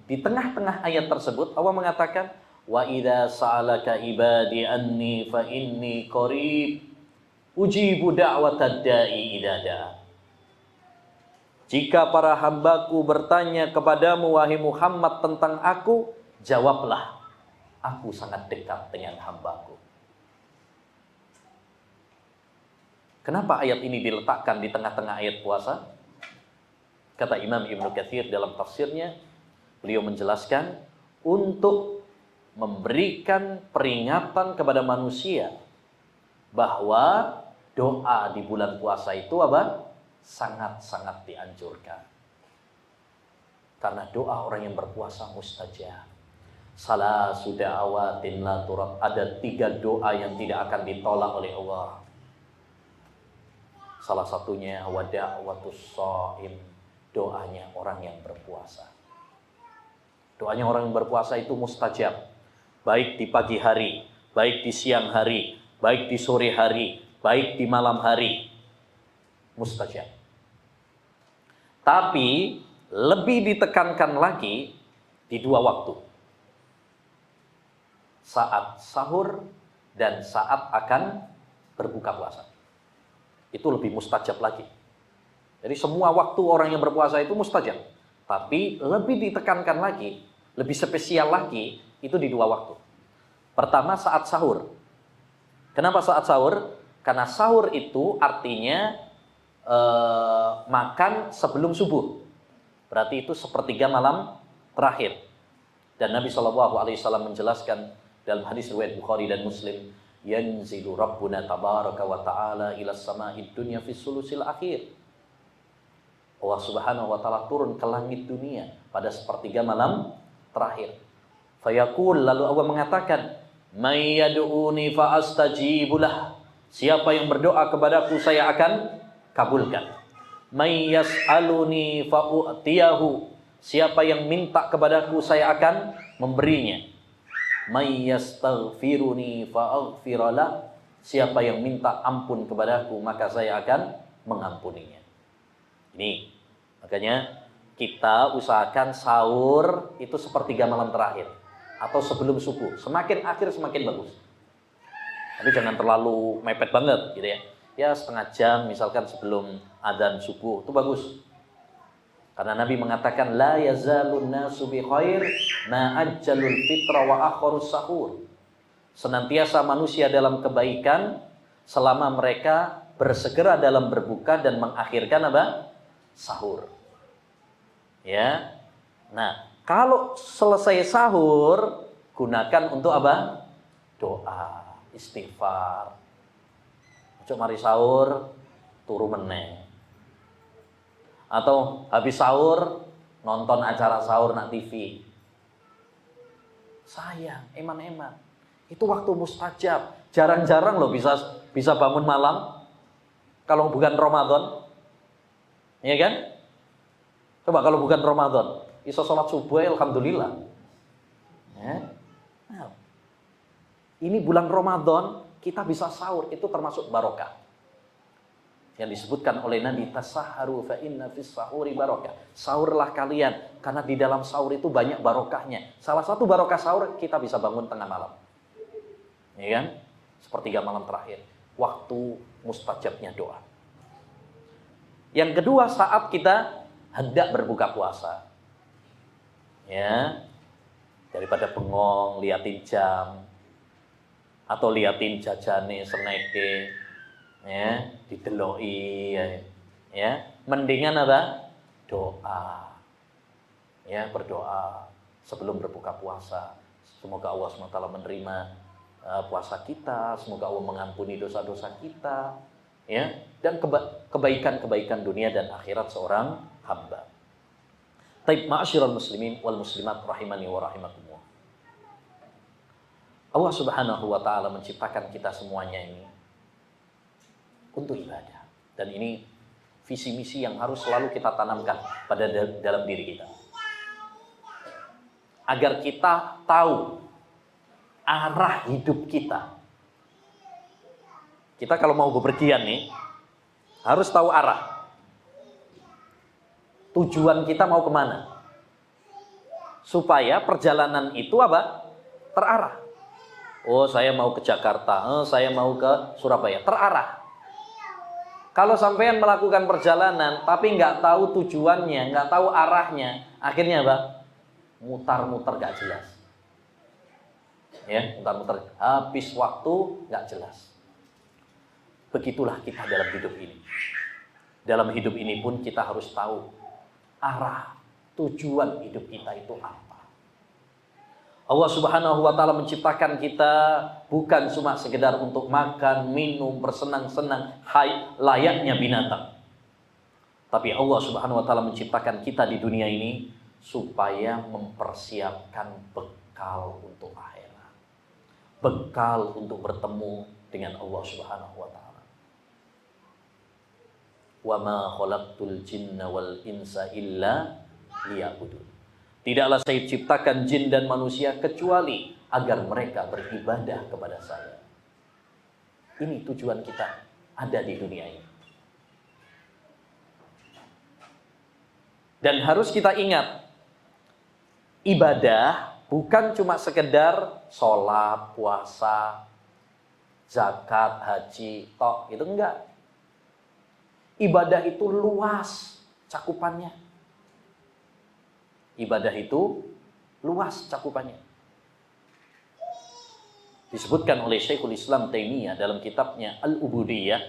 di tengah-tengah ayat tersebut Allah mengatakan, wa idza sa'alaka ibadi anni fa inni qarib ujibu da'watad da'i idza da'a. Jika para hambaku bertanya kepadamu wahai Muhammad tentang aku, jawablah, aku sangat dekat dengan hambaku. Kenapa ayat ini diletakkan di tengah-tengah ayat puasa? Kata Imam Ibnu Katsir dalam tafsirnya, beliau menjelaskan untuk memberikan peringatan kepada manusia bahwa doa di bulan puasa itu apa? Sangat-sangat dianjurkan. Karena doa orang yang berpuasa mustajab. Salasu da'awatin la turad. Ada 3 doa yang tidak akan ditolak oleh Allah. Salah satunya wa da'watus shaim, doanya orang yang berpuasa. Doanya orang yang berpuasa itu mustajab. Baik di pagi hari, baik di siang hari, baik di sore hari, baik di malam hari. Mustajab. Tapi lebih ditekankan lagi di 2 waktu. Saat sahur dan saat akan berbuka puasa. Itu lebih mustajab lagi. Jadi semua waktu orang yang berpuasa itu mustajab. Tapi lebih ditekankan lagi, lebih spesial lagi, itu di 2 waktu. Pertama saat sahur. Kenapa saat sahur? Karena sahur itu artinya makan sebelum subuh. Berarti itu sepertiga malam terakhir. Dan Nabi SAW menjelaskan dalam hadis riwayat Bukhari dan Muslim, yanzilu rabbuna tabaraka wa ta'ala ila sama'id dunya fi sulusil akhir. Allah Subhanahu wa taala turun ke langit dunia pada sepertiga malam terakhir. Fayaqul, lalu Allah mengatakan, may yad'uni fa astajibulah. Siapa yang berdoa kepadaku saya akan kabulkan. May yas'aluni fa u'tiyahu. Siapa yang minta kepadaku saya akan memberinya. May yastaghfiruni fa aghfiralah. Siapa yang minta ampun kepadaku maka saya akan mengampuninya. Ini makanya kita usahakan sahur itu sepertiga malam terakhir atau sebelum subuh. Semakin akhir semakin bagus. Tapi jangan terlalu mepet banget gitu ya. Ya setengah jam misalkan sebelum adzan subuh itu bagus. Karena Nabi mengatakan la yazalun nasu bi khair ma ajjalul fitra wa akharus sahur. Senantiasa manusia dalam kebaikan selama mereka bersegera dalam berbuka dan mengakhirkan apa? Sahur. Ya. Nah, kalau selesai sahur gunakan untuk apa? Doa, istighfar. Cuk mari sahur turu meneh. Atau habis sahur nonton acara sahur nak TV. Sayang, eman-eman. Itu waktu mustajab. Jarang-jarang loh bisa bangun malam kalau bukan Ramadan. Iya kan? Coba kalau bukan Ramadan, iso sholat subuh alhamdulillah. Ya. Nah, ini bulan Ramadan kita bisa sahur, itu termasuk barokah. Yang disebutkan oleh Nabi, tasaharu fa inna fis sahuri barokah. Sahurlah kalian, karena di dalam sahur itu banyak barokahnya. Salah satu barokah sahur, kita bisa bangun tengah malam. Ya kan? Sepertiga malam terakhir. Waktu mustajabnya doa. Yang kedua, saat kita hendak berbuka puasa. Ya. Daripada bengong, liatin jam. Atau liatin jajane, seneke, ya, dideloi, ya, mendingan apa? Doa. Ya, berdoa sebelum berbuka puasa. Semoga Allah SWT menerima puasa kita, semoga Allah mengampuni dosa-dosa kita, ya, dan kebaikan-kebaikan dunia dan akhirat seorang hamba. Taib ma'asyiral muslimin wal muslimat rahimani wa rahimakumullah. Allah Subhanahu wa taala menciptakan kita semuanya ini untuk ibadah. Dan ini visi misi yang harus selalu kita tanamkan pada dalam diri kita. Agar kita tahu arah hidup kita. Kita kalau mau bepergian nih, harus tahu arah. Tujuan kita mau kemana. Supaya perjalanan itu apa? Terarah. Oh, saya mau ke Jakarta, saya mau ke Surabaya. Terarah. Kalau sampean melakukan perjalanan, tapi nggak tahu tujuannya, nggak tahu arahnya, akhirnya apa? Mutar-mutar gak jelas, ya, mutar-mutar, habis waktu gak jelas. Begitulah kita dalam hidup ini. Dalam hidup ini pun kita harus tahu arah, tujuan hidup kita itu apa. Allah Subhanahu wa taala menciptakan kita bukan cuma sekedar untuk makan, minum, bersenang-senang layaknya binatang. Tapi Allah Subhanahu wa taala menciptakan kita di dunia ini supaya mempersiapkan bekal untuk akhirat. Bekal untuk bertemu dengan Allah Subhanahu wa taala. Wa ma khalaqtul jinna wal insa illa liya'budun. Tidaklah saya ciptakan jin dan manusia kecuali agar mereka beribadah kepada saya. Ini tujuan kita ada di dunia ini. Dan harus kita ingat, ibadah bukan cuma sekedar sholat, puasa, zakat, haji, tok, itu enggak. Ibadah itu luas cakupannya. Ibadah itu luas cakupannya. Disebutkan oleh Syekhul Islam Taimiyah dalam kitabnya Al-Ubudiyah,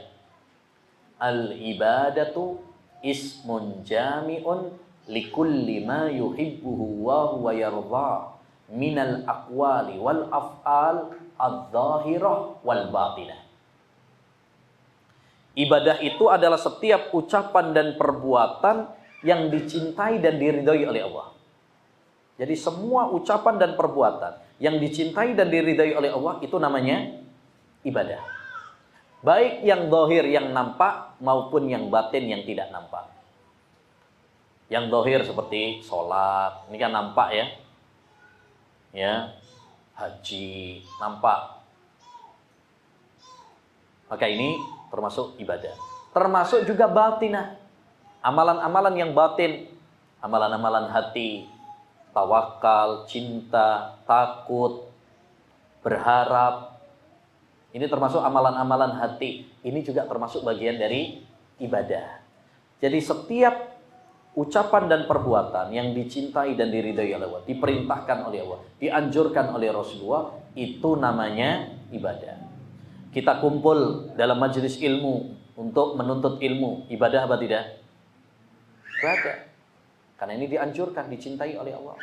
al-ibadatu ismun jami'un likulli ma yuhibbuhu wa huwa yarda minal aqwali wal af'al adh-dhahirah wal batinah. Ibadah itu adalah setiap ucapan dan perbuatan yang dicintai dan diridhai oleh Allah. Jadi semua ucapan dan perbuatan yang dicintai dan diridhai oleh Allah itu namanya ibadah. Baik yang zahir yang nampak maupun yang batin yang tidak nampak. Yang zahir seperti sholat, ini kan nampak ya. Ya, haji nampak. Maka ini termasuk ibadah. Termasuk juga batinah. Amalan-amalan yang batin, amalan-amalan hati, tawakal, cinta, takut, berharap. Ini termasuk amalan-amalan hati. Ini juga termasuk bagian dari ibadah. Jadi setiap ucapan dan perbuatan yang dicintai dan diridhai oleh Allah, diperintahkan oleh Allah, dianjurkan oleh Rasulullah, itu namanya ibadah. Kita kumpul dalam majelis ilmu untuk menuntut ilmu, ibadah apa tidak? Ibadah. Karena ini dianjurkan, dicintai oleh Allah.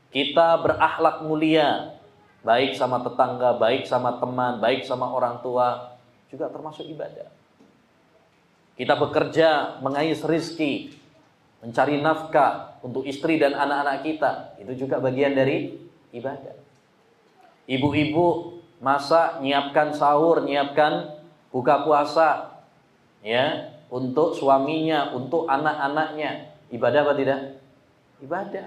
Kita berakhlak mulia, baik sama tetangga, baik sama teman, baik sama orang tua, juga termasuk ibadah. Kita bekerja, mengais rizki, mencari nafkah untuk istri dan anak-anak kita, itu juga bagian dari ibadah. Ibu-ibu masak, nyiapkan sahur, nyiapkan buka puasa, ya, untuk suaminya, untuk anak-anaknya, ibadah apa tidak? Ibadah.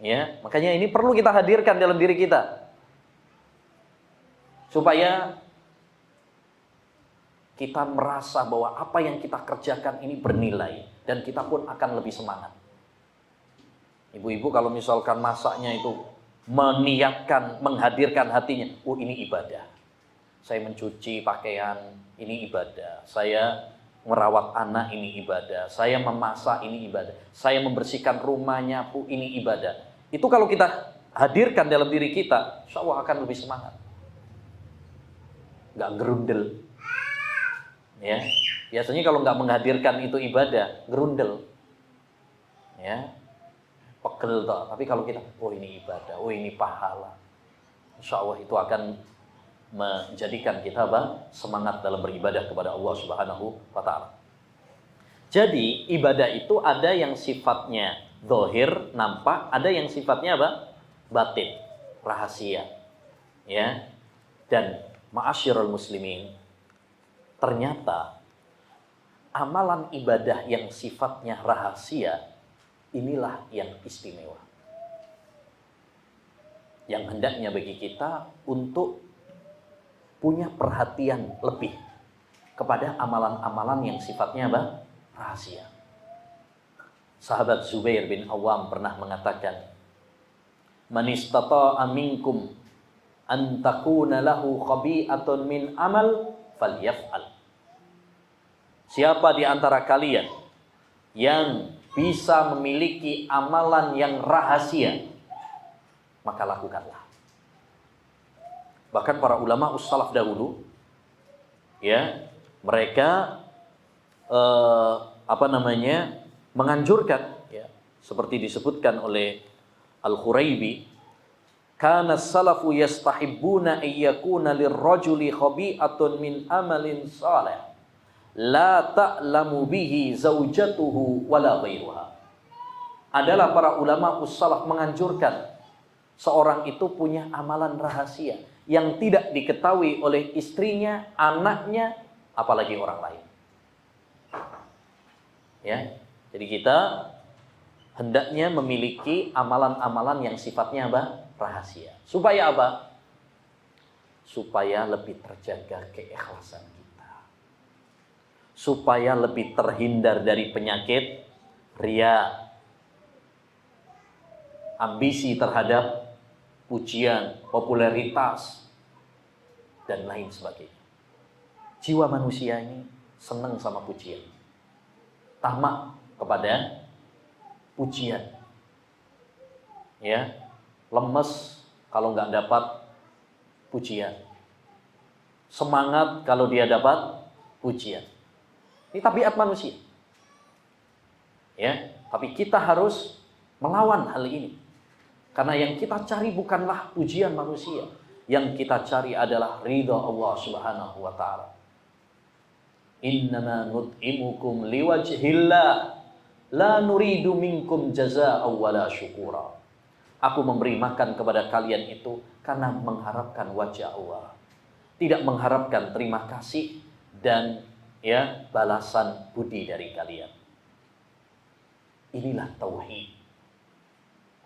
Ya, makanya ini perlu kita hadirkan dalam diri kita supaya kita merasa bahwa apa yang kita kerjakan ini bernilai dan kita pun akan lebih semangat. Ibu-ibu kalau misalkan masaknya itu meniatkan, menghadirkan hatinya, oh ini ibadah. Saya mencuci pakaian, ini ibadah. Saya merawat anak, ini ibadah. Saya memasak, ini ibadah. Saya membersihkan rumah, nyapu, ini ibadah. Itu kalau kita hadirkan dalam diri kita, insya Allah akan lebih semangat. Nggak gerundel. Ya, biasanya kalau nggak menghadirkan itu ibadah, gerundel. Ya, pegel toh. Tapi kalau kita, oh ini ibadah, oh ini pahala, insya Allah itu akan menjadikan kita semangat dalam beribadah kepada Allah Subhanahu wa Ta'ala. Jadi ibadah itu ada yang sifatnya zahir, nampak, ada yang sifatnya batin, rahasia. Ya. Dan ma'asyiral muslimin, ternyata amalan ibadah yang sifatnya rahasia inilah yang istimewa. Yang hendaknya bagi kita untuk punya perhatian lebih kepada amalan-amalan yang sifatnya rahasia. Sahabat Zubair bin Awam pernah mengatakan, "Man istata'a minkum an takuna lahu khabi'atun min amal falyaf'al." Siapa di antara kalian yang bisa memiliki amalan yang rahasia, maka lakukanlah. Bahkan para ulama ussalaf dahulu, ya, mereka menganjurkan, ya, seperti disebutkan oleh Al-Khuraibi, kana salafu yastahibbuna ayyakuna lirrajuli khabi'atun min amalin salih la ta'lamu bihi zaujatuhu wala ghairuha. Adalah para ulama ussalaf menganjurkan seorang itu punya amalan rahasia yang tidak diketahui oleh istrinya, anaknya, apalagi orang lain. Ya, jadi kita hendaknya memiliki amalan-amalan yang sifatnya rahasia. Supaya apa? Supaya lebih terjaga keikhlasan kita. Supaya lebih terhindar dari penyakit riya, ambisi terhadap pujian, popularitas, dan lain sebagainya. Jiwa manusia ini senang sama pujian, tamak kepada pujian, ya, lemes kalau nggak dapat pujian, semangat kalau dia dapat pujian. Ini tabiat manusia, ya. Tapi kita harus melawan hal ini. Karena yang kita cari bukanlah pujian manusia. Yang kita cari adalah ridha Allah Subhanahu wa Ta'ala. Innama nut'imukum liwajhillah la nuridu minkum jazaa'an wala syukura. Aku memberi makan kepada kalian itu karena mengharapkan wajah Allah. Tidak mengharapkan terima kasih dan, ya, balasan budi dari kalian. Inilah tauhid.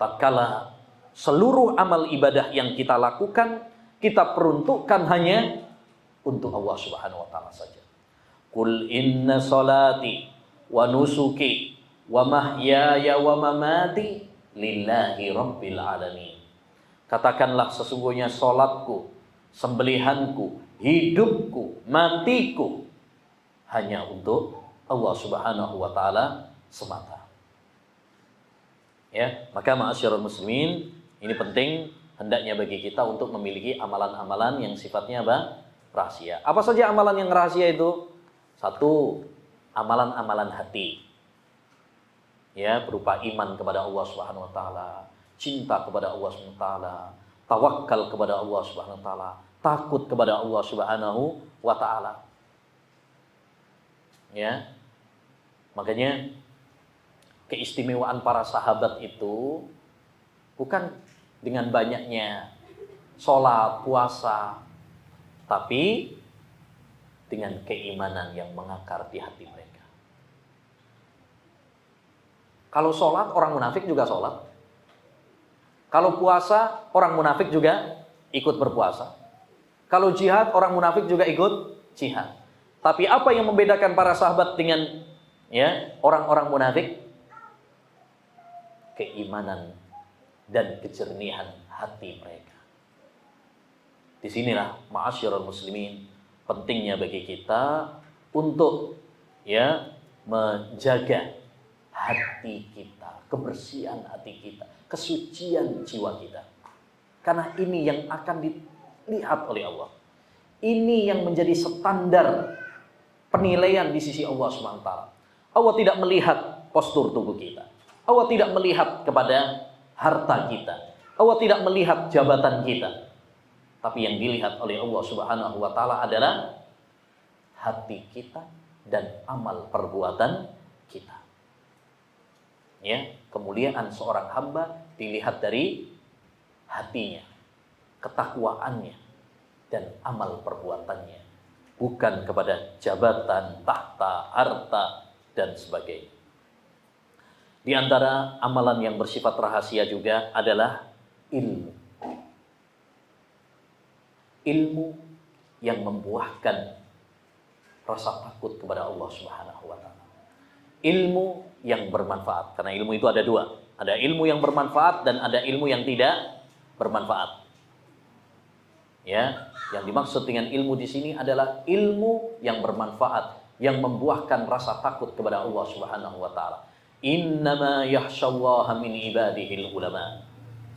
Tatkala seluruh amal ibadah yang kita lakukan, kita peruntukkan hanya untuk Allah Subhanahu wa Ta'ala saja. Qul inna salati wa nusuki wa mahyaya wa mamati lillahi rabbil alamin. Katakanlah sesungguhnya salatku, sembelihanku, hidupku, matiku hanya untuk Allah Subhanahu wa Ta'ala semata. Ya, maka ma'asyiral muslimin, ini penting hendaknya bagi kita untuk memiliki amalan-amalan yang sifatnya rahasia. Apa saja amalan yang rahasia itu? Satu, amalan-amalan hati. Ya, berupa iman kepada Allah Subhanahu wa Ta'ala, cinta kepada Allah Subhanahu wa Ta'ala, tawakal kepada Allah Subhanahu wa Ta'ala, takut kepada Allah Subhanahu wa Ta'ala. Ya. Makanya keistimewaan para sahabat itu bukan dengan banyaknya sholat, puasa, tapi dengan keimanan yang mengakar di hati mereka. Kalau sholat, orang munafik juga sholat. Kalau puasa, orang munafik juga ikut berpuasa. Kalau jihad, orang munafik juga ikut jihad. Tapi apa yang membedakan para sahabat dengan, ya, orang-orang munafik? Keimanan dan kejernihan hati mereka. Disinilah ma'asyiral muslimin, pentingnya bagi kita untuk, ya, menjaga hati kita, kebersihan hati kita, kesucian jiwa kita. Karena ini yang akan dilihat oleh Allah. Ini yang menjadi standar penilaian di sisi Allah SWT. Allah tidak melihat postur tubuh kita. Allah tidak melihat kepada harta kita. Allah tidak melihat jabatan kita. Tapi yang dilihat oleh Allah Subhanahu wa taala adalah hati kita dan amal perbuatan kita. Ya, kemuliaan seorang hamba dilihat dari hatinya, ketakwaannya dan amal perbuatannya, bukan kepada jabatan, tahta, harta dan sebagainya. Di antara amalan yang bersifat rahasia juga adalah ilmu. Ilmu yang membuahkan rasa takut kepada Allah Subhanahu wa taala. Ilmu yang bermanfaat, karena ilmu itu ada dua. Ada ilmu yang bermanfaat dan ada ilmu yang tidak bermanfaat. Ya, yang dimaksud dengan ilmu di sini adalah ilmu yang bermanfaat, yang membuahkan rasa takut kepada Allah Subhanahu wa taala. Innama yakhsyallaha min ibadihil ulama.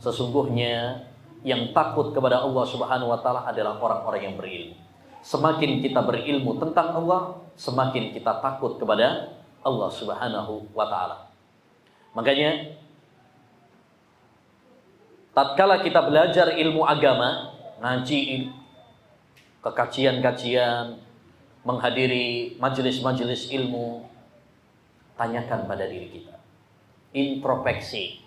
Sesungguhnya yang takut kepada Allah Subhanahu wa taala adalah orang-orang yang berilmu. Semakin kita berilmu tentang Allah, semakin kita takut kepada Allah Subhanahu wa taala. Makanya tatkala kita belajar ilmu agama, ngaji, kekajian-kajian, menghadiri majelis-majelis ilmu, tanyakan pada diri kita. Introspeksi.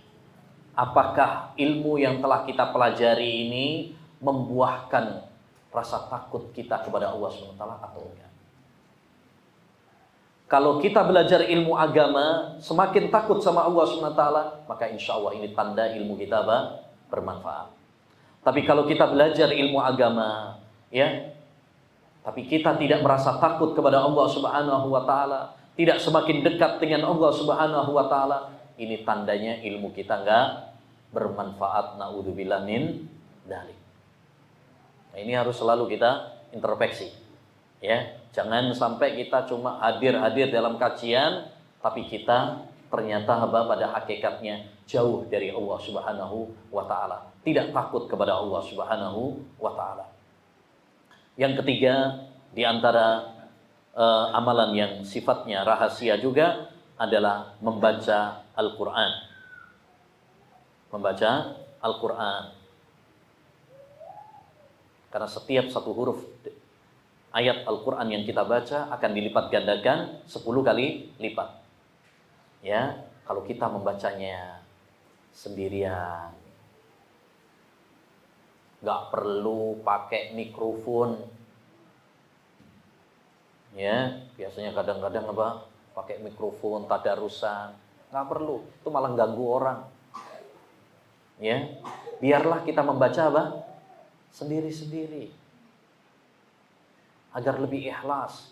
Apakah ilmu yang telah kita pelajari ini membuahkan rasa takut kita kepada Allah SWT atau enggak? Kalau kita belajar ilmu agama, semakin takut sama Allah SWT, maka insya Allah ini tanda ilmu kita bermanfaat. Tapi kalau kita belajar ilmu agama, ya, tapi kita tidak merasa takut kepada Allah Subhanahu wa taala, tidak semakin dekat dengan Allah Subhanahu wa taala, ini tandanya ilmu kita enggak bermanfaat. Naudzubillah min dzalik. Nah, ini harus selalu kita introspeksi. Ya, jangan sampai kita cuma hadir-hadir dalam kajian tapi kita ternyata pada hakikatnya jauh dari Allah Subhanahu wa taala, tidak takut kepada Allah Subhanahu wa taala. Yang ketiga, di antara amalan yang sifatnya rahasia juga adalah membaca Al-Qur'an. Membaca Al-Qur'an. Karena setiap satu huruf ayat Al-Qur'an yang kita baca akan dilipat gandakan 10 kali lipat. Ya, kalau kita membacanya sendirian, nggak perlu pakai mikrofon. Ya, biasanya kadang-kadang pakai mikrofon tadarusan, nggak perlu, itu malah ganggu orang. Ya, biarlah kita membaca sendiri-sendiri, agar lebih ikhlas,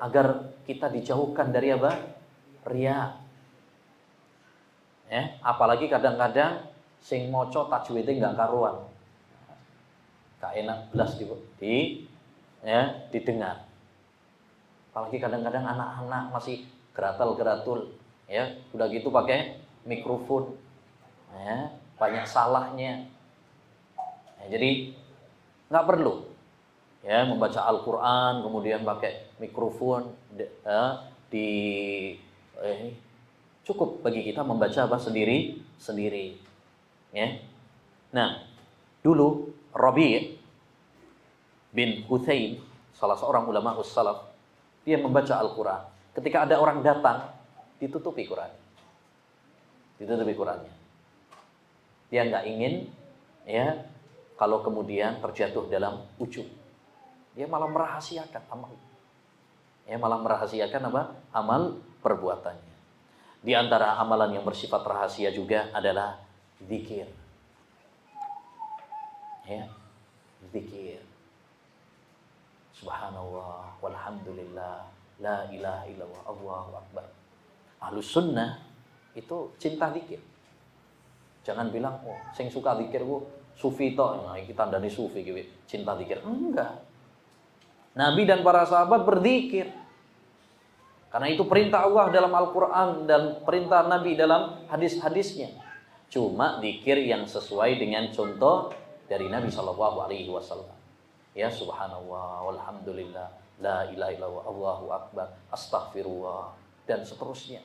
agar kita dijauhkan dari riya. Ya, apalagi kadang-kadang sing maca tajwide enggak karuan, gak enak belas didengar. Apalagi kadang-kadang anak-anak masih geratal-geratul, ya, udah gitu pakai mikrofon, ya, banyak salahnya. Ya, jadi nggak perlu, ya, membaca Al-Quran kemudian pakai mikrofon. Cukup bagi kita membaca sendiri. Ya. Nah, dulu Rabi' bin Hutsain, salah seorang ulama salaf, dia membaca Al-Quran. Ketika ada orang datang, ditutupi Qurannya. Dia nggak ingin, ya, kalau kemudian terjatuh dalam ujub. Dia malah merahasiakan amal. Ya, malah merahasiakan amal perbuatannya. Di antara amalan yang bersifat rahasia juga adalah zikir. Ya, zikir. Subhanallah, walhamdulillah, la ilaha illallah, Allahu akbar. Ahlus sunnah itu cinta zikir. Jangan bilang, oh, sing suka zikir ku sufi tok. Nah, kita tandani sufi gitu, cinta zikir. Enggak. Nabi dan para sahabat berzikir. Karena itu perintah Allah dalam Al-Quran dan perintah Nabi dalam hadis-hadisnya. Cuma zikir yang sesuai dengan contoh dari Nabi SAW. Ya, subhanallah, walhamdulillah, la ilaha illallah, Allahu akbar, astaghfirullah, dan seterusnya.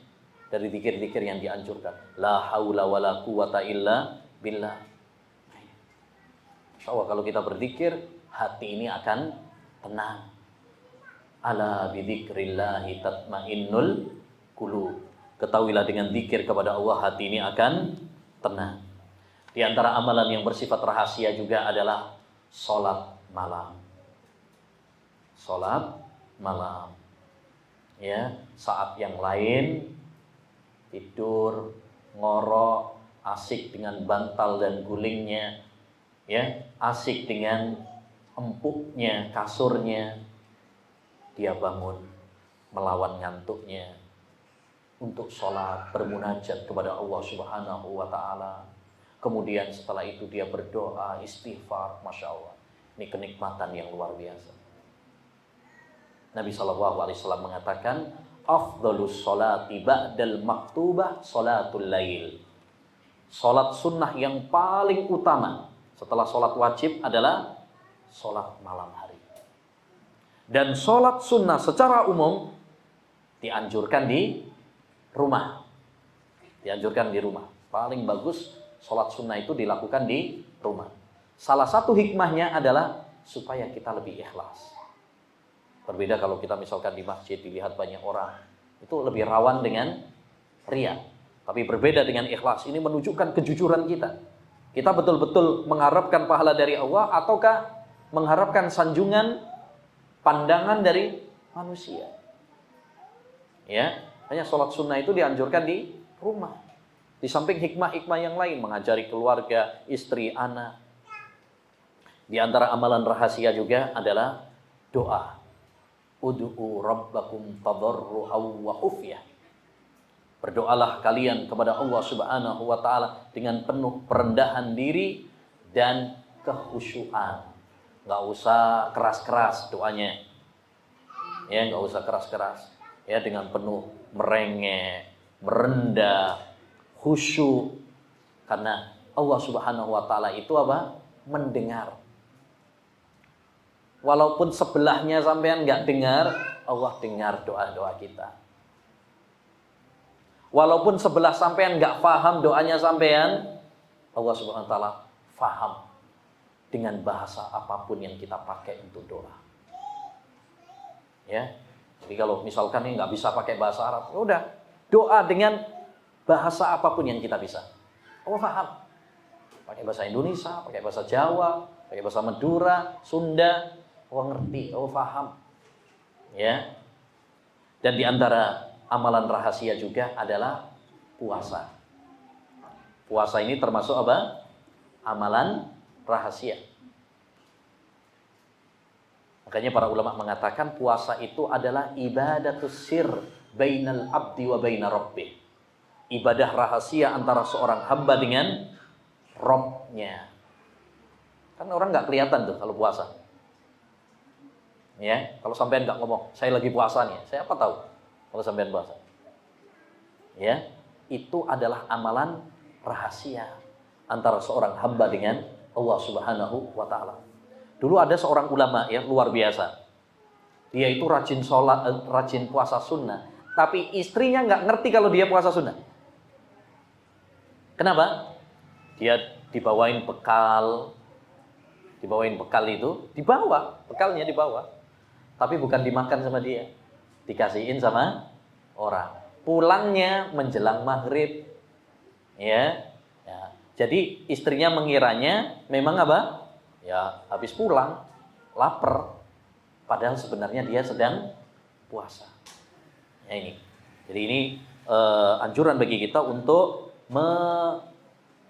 dari zikir-zikir yang dianjurkan. La haula wala quwata illa billah. Insya Allah kalau kita berzikir, hati ini akan tenang. Ala bidzikrillahi tatmainnul qulub. Ketahuilah dengan zikir kepada Allah hati ini akan tenang. Di antara amalan yang bersifat rahasia juga adalah sholat malam. Sholat malam. Ya, saat yang lain tidur, ngorok, asik dengan bantal dan gulingnya, ya, asik dengan empuknya kasurnya, dia bangun melawan ngantuknya untuk sholat, bermunajat kepada Allah Subhanahu wa Ta'ala. Kemudian setelah itu dia berdoa, istighfar, Masya Allah. Ini kenikmatan yang luar biasa. Nabi SAW mengatakan, afdhalus sholati ba'dal maktubah sholatul lail. Sholat sunnah yang paling utama setelah sholat wajib adalah sholat malam hari. Dan sholat sunnah secara umum dianjurkan di rumah. Dianjurkan di rumah. Paling bagus sholat sunnah itu dilakukan di rumah. Salah satu hikmahnya adalah supaya kita lebih ikhlas. Berbeda kalau kita misalkan di masjid dilihat banyak orang, itu lebih rawan dengan riya. Tapi berbeda dengan ikhlas. Ini menunjukkan kejujuran kita. Kita betul-betul mengharapkan pahala dari Allah ataukah mengharapkan sanjungan pandangan dari manusia. Ya, hanya sholat sunnah itu dianjurkan di rumah. Di samping hikmah-hikmah yang lain, mengajari keluarga, istri, anak. Di antara amalan rahasia juga adalah doa. Ud'u rabbakum tadarru'aw wa khufyah. Berdoalah kalian kepada Allah Subhanahu wa Ta'ala dengan penuh perendahan diri dan kekhusyuan. Nggak usah keras-keras doanya. Ya, nggak usah keras-keras. Ya, dengan penuh merengek, merendah, khusyuk. Karena Allah Subhanahu wa Ta'ala itu apa? Mendengar. Walaupun sebelahnya sampean nggak dengar, Allah dengar doa-doa kita. Walaupun sebelah sampean nggak paham doanya sampean, Allah Subhanahu wa Ta'ala paham dengan bahasa apapun yang kita pakai untuk doa. Ya, jadi kalau misalkan ini nggak bisa pakai bahasa Arab, ya udah doa dengan bahasa apapun yang kita bisa. Allah paham. Pakai bahasa Indonesia, pakai bahasa Jawa, pakai bahasa Madura, Sunda, Allah ngerti, Allah paham. Ya. Dan di antara amalan rahasia juga adalah puasa. Puasa ini termasuk apa? Amalan rahasia. Makanya para ulama mengatakan puasa itu adalah ibadatus sir bainal abdi wa baina rabbih. Ibadah rahasia antara seorang hamba dengan Rabb-nya. Kan orang nggak kelihatan tuh kalau puasa. Ya, kalau sampean nggak ngomong, saya lagi puasa nih, saya apa tahu kalau sampean puasa? Ya, itu adalah amalan rahasia antara seorang hamba dengan Allah Subhanahu wa Ta'ala. Dulu ada seorang ulama ya luar biasa. Dia itu rajin sholat, rajin puasa sunnah, tapi istrinya nggak ngerti kalau dia puasa sunnah. Kenapa? Dia dibawain bekal itu, bekalnya dibawa. Tapi bukan dimakan sama dia, dikasihin sama orang. Pulangnya menjelang maghrib, ya. Jadi istrinya mengiranya memang apa? Ya habis pulang, lapar. Padahal sebenarnya dia sedang puasa. Ya ini. Jadi ini anjuran bagi kita untuk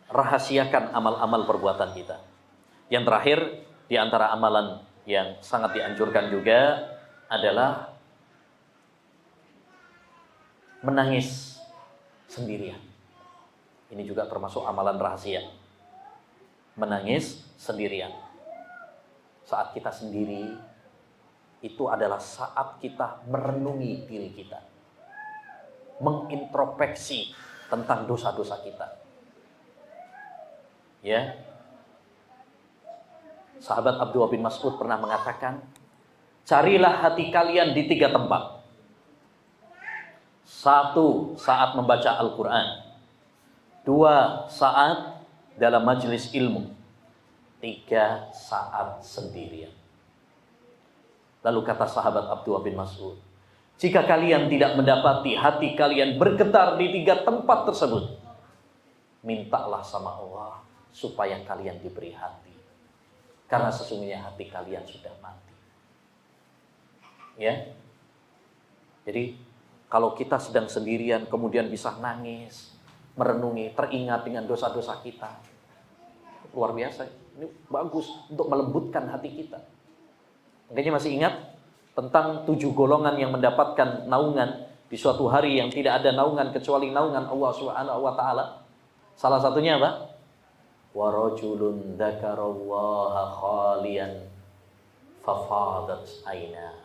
merahasiakan amal-amal perbuatan kita. Yang terakhir di antara amalan yang sangat dianjurkan juga adalah menangis sendirian. Ini juga termasuk amalan rahasia. Menangis sendirian. Saat kita sendiri, itu adalah saat kita merenungi diri kita. Mengintrospeksi tentang dosa-dosa kita. Ya. Sahabat Abdullah bin Mas'ud pernah mengatakan, carilah hati kalian di 3 tempat. 1 saat membaca Al-Quran, 2 saat dalam majelis ilmu, 3 saat sendirian. Lalu kata sahabat Abdullah bin Mas'ud, jika kalian tidak mendapati hati kalian bergetar di 3 tempat tersebut, mintalah sama Allah supaya kalian diberi hati. Karena sesungguhnya hati kalian sudah mati. Ya. Jadi kalau kita sedang sendirian kemudian bisa nangis, merenungi, teringat dengan dosa-dosa kita, luar biasa. Ini bagus untuk melembutkan hati kita. Makanya masih ingat tentang 7 golongan yang mendapatkan naungan di suatu hari yang tidak ada naungan kecuali naungan Allah Subhanahu wa taala. Salah satunya apa? Wa rajulun dzakarallaha khalian fafadat aina.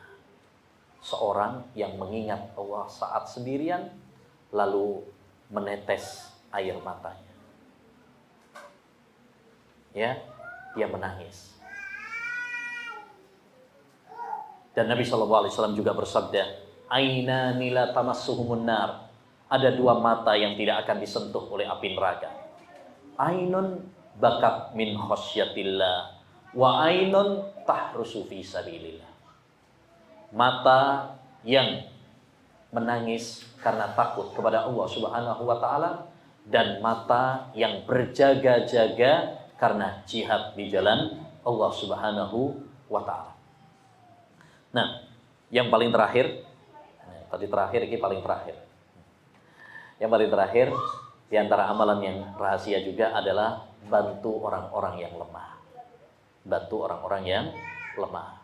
Seorang yang mengingat Allah saat sendirian lalu menetes air matanya. Ya, dia menangis. Dan Nabi SAW juga bersabda, ainani la tamassuhumun nar. Ada 2 mata yang tidak akan disentuh oleh api neraka. Ainun bakat min khasyatillah wa ainun tahrusu fi sabilillah. Mata yang menangis karena takut kepada Allah Subhanahu wa taala dan mata yang berjaga-jaga karena jihad di jalan Allah Subhanahu wa taala. Nah, yang paling terakhir, tadi terakhir, ini paling terakhir. Yang paling terakhir, di antara amalan yang rahasia juga adalah bantu orang-orang yang lemah. Bantu orang-orang yang lemah.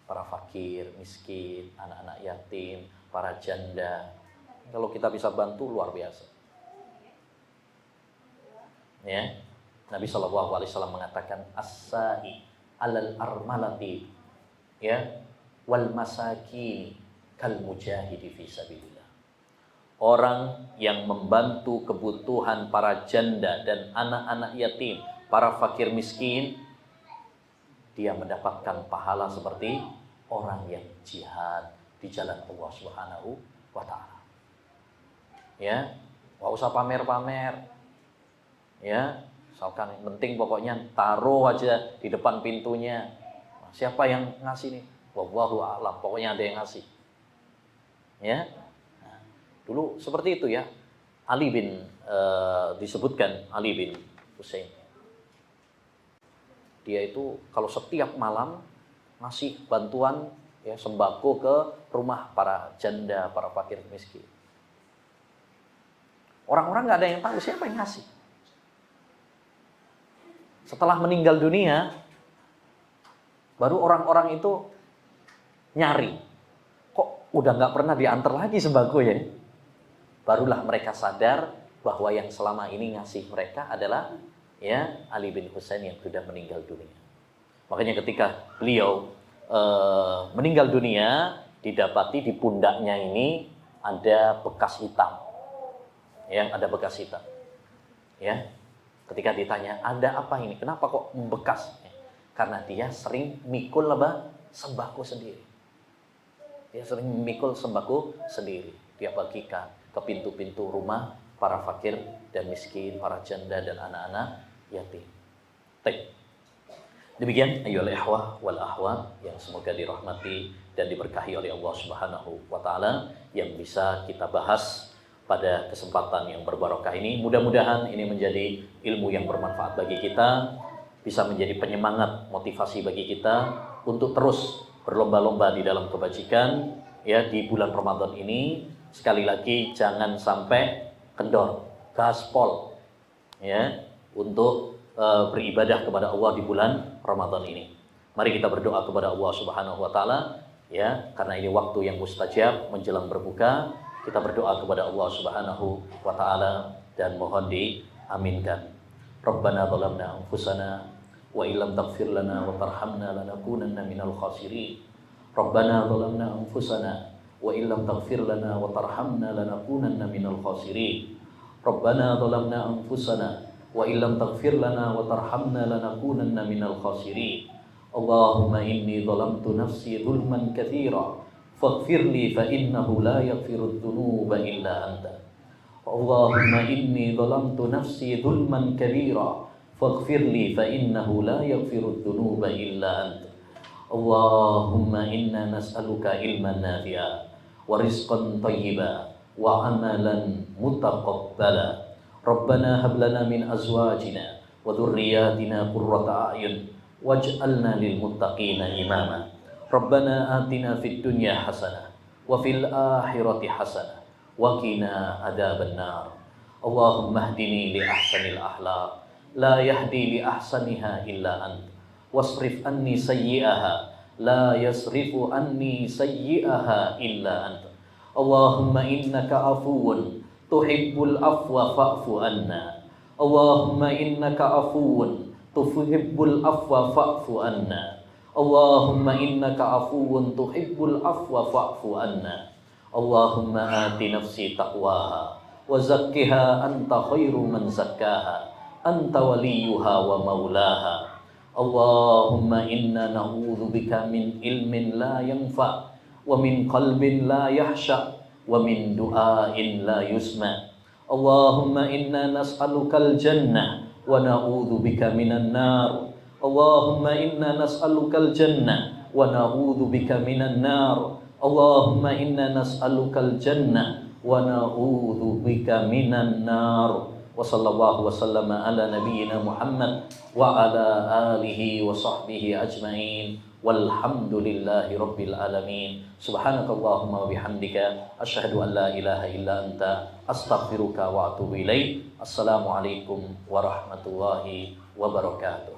Para fakir, miskin, anak-anak yatim, para janda. Kalau kita bisa bantu, luar biasa. Ya, Nabi SAW mengatakan, as-sa'i alal armalati, ya, wal masaki kal mujahidi fi sabilillah. Orang yang membantu kebutuhan para janda dan anak-anak yatim, para fakir miskin, dia mendapatkan pahala seperti orang yang jihad di jalan Allah Subhanahu wa taala. Ya, enggak usah pamer-pamer. Ya, misalkan yang penting pokoknya taruh aja di depan pintunya. Siapa yang ngasih nih? Wallahu a'lam. Pokoknya ada yang ngasih. Ya. Nah, dulu seperti itu ya. Ali bin disebutkan Ali bin Husain. Dia itu kalau setiap malam ngasih bantuan ya sembako ke rumah para janda, para fakir miskin. Orang-orang nggak ada yang tahu siapa yang ngasih. Setelah meninggal dunia, baru orang-orang itu nyari, kok udah nggak pernah diantar lagi sembako ya? Barulah mereka sadar bahwa yang selama ini ngasih mereka adalah ya Ali bin Husain yang sudah meninggal dunia. Makanya ketika beliau meninggal dunia, didapati di pundaknya ini ada bekas hitam, ya ada bekas hitam. Ya, ketika ditanya ada apa ini, kenapa kok membekas? Karena dia sering mikul sembako sendiri. Dia sering mikul sembako sendiri. Dia bagikan ke pintu-pintu rumah para fakir dan miskin, para janda dan anak-anak yatim. Baik. Demikian ayyuhal ikhwah wal akhwat yang semoga dirahmati dan diberkahi oleh Allah Subhanahu wa taala yang bisa kita bahas pada kesempatan yang berbarokah ini. Mudah-mudahan ini menjadi ilmu yang bermanfaat bagi kita, bisa menjadi penyemangat, motivasi bagi kita untuk terus berlomba-lomba di dalam kebajikan ya di bulan Ramadan ini. Sekali lagi jangan sampai kendor, gaspol ya untuk beribadah kepada Allah di bulan Ramadan ini. Mari kita berdoa kepada Allah Subhanahu wa taala ya, karena ini waktu yang mustajab menjelang berbuka. Kita berdoa kepada Allah Subhanahu wa taala dan mohon diaminkan. Rabbana zalamna anfusana wa illam taghfir lana wa tarhamna lanakunanna minal khasirin. Rabbana zalamna anfusana wa illam taghfir lana wa tarhamna lanakunanna minal khasirin. Rabbana zalamna anfusana wa illam taghfir lana wa tarhamna lanakunanna minal khasirin. Allahumma inni zalamtu nafsi zulman katsira faghfirli fa innahu la yaghfirudz dzunuba illa anta. Allahumma inni zalamtu nafsi dzulman kabira faghfirli fa innahu la yaghfirudz dzunuba illa anta. Allahumma inna nas'aluka ilman nafi'a wa rizqan thayyiba wa amalan mutaqabbala. Rabbana hab lana min azwajina wa dhurriyyatina qurrata a'yun waj'alna lil muttaqina imama. Rabbana atina fid dunya hasanah wa fil akhirati hasanah wa qina adzabannar. Allahumma hdini li ahsanil akhlaq la yahdi li ahsaniha illa ant wasrif anni sayyi'aha la yasrifu anni sayyi'aha illa ant. Allahumma innaka afuwun tuhibbul afwa fa'fu anna. Allahumma innaka afuwun tuhibbul afwa fa'fu anna. Allahumma innaka afuwun tuhibbul afwa fa'fu anna. Allahumma ati nafsi taqwaha wa zakkiha anta khairu man zakkaha anta waliyuha wa maulaha. Allahumma inna na'udzubika min ilmin la yanfa wa min qalbin la yahsha wa min du'ain la yusma. Allahumma inna nas'alukal jannah wa na'udzubika minan nar. Allahumma inna nas'alukal jannah wa na'udzubika minan nar. Allahumma inna nas'alukal jannah wa na'udzubika minan nar. Wa sallallahu wa sallama ala nabiyyina Muhammad wa ala alihi wa sahbihi ajma'in. Walhamdulillahi rabbil alamin. Subhanakallahumma wa bihamdika asyhadu an la ilaha illa anta astaghfiruka wa atubu ilaik. Assalamualaikum warahmatullahi wabarakatuh.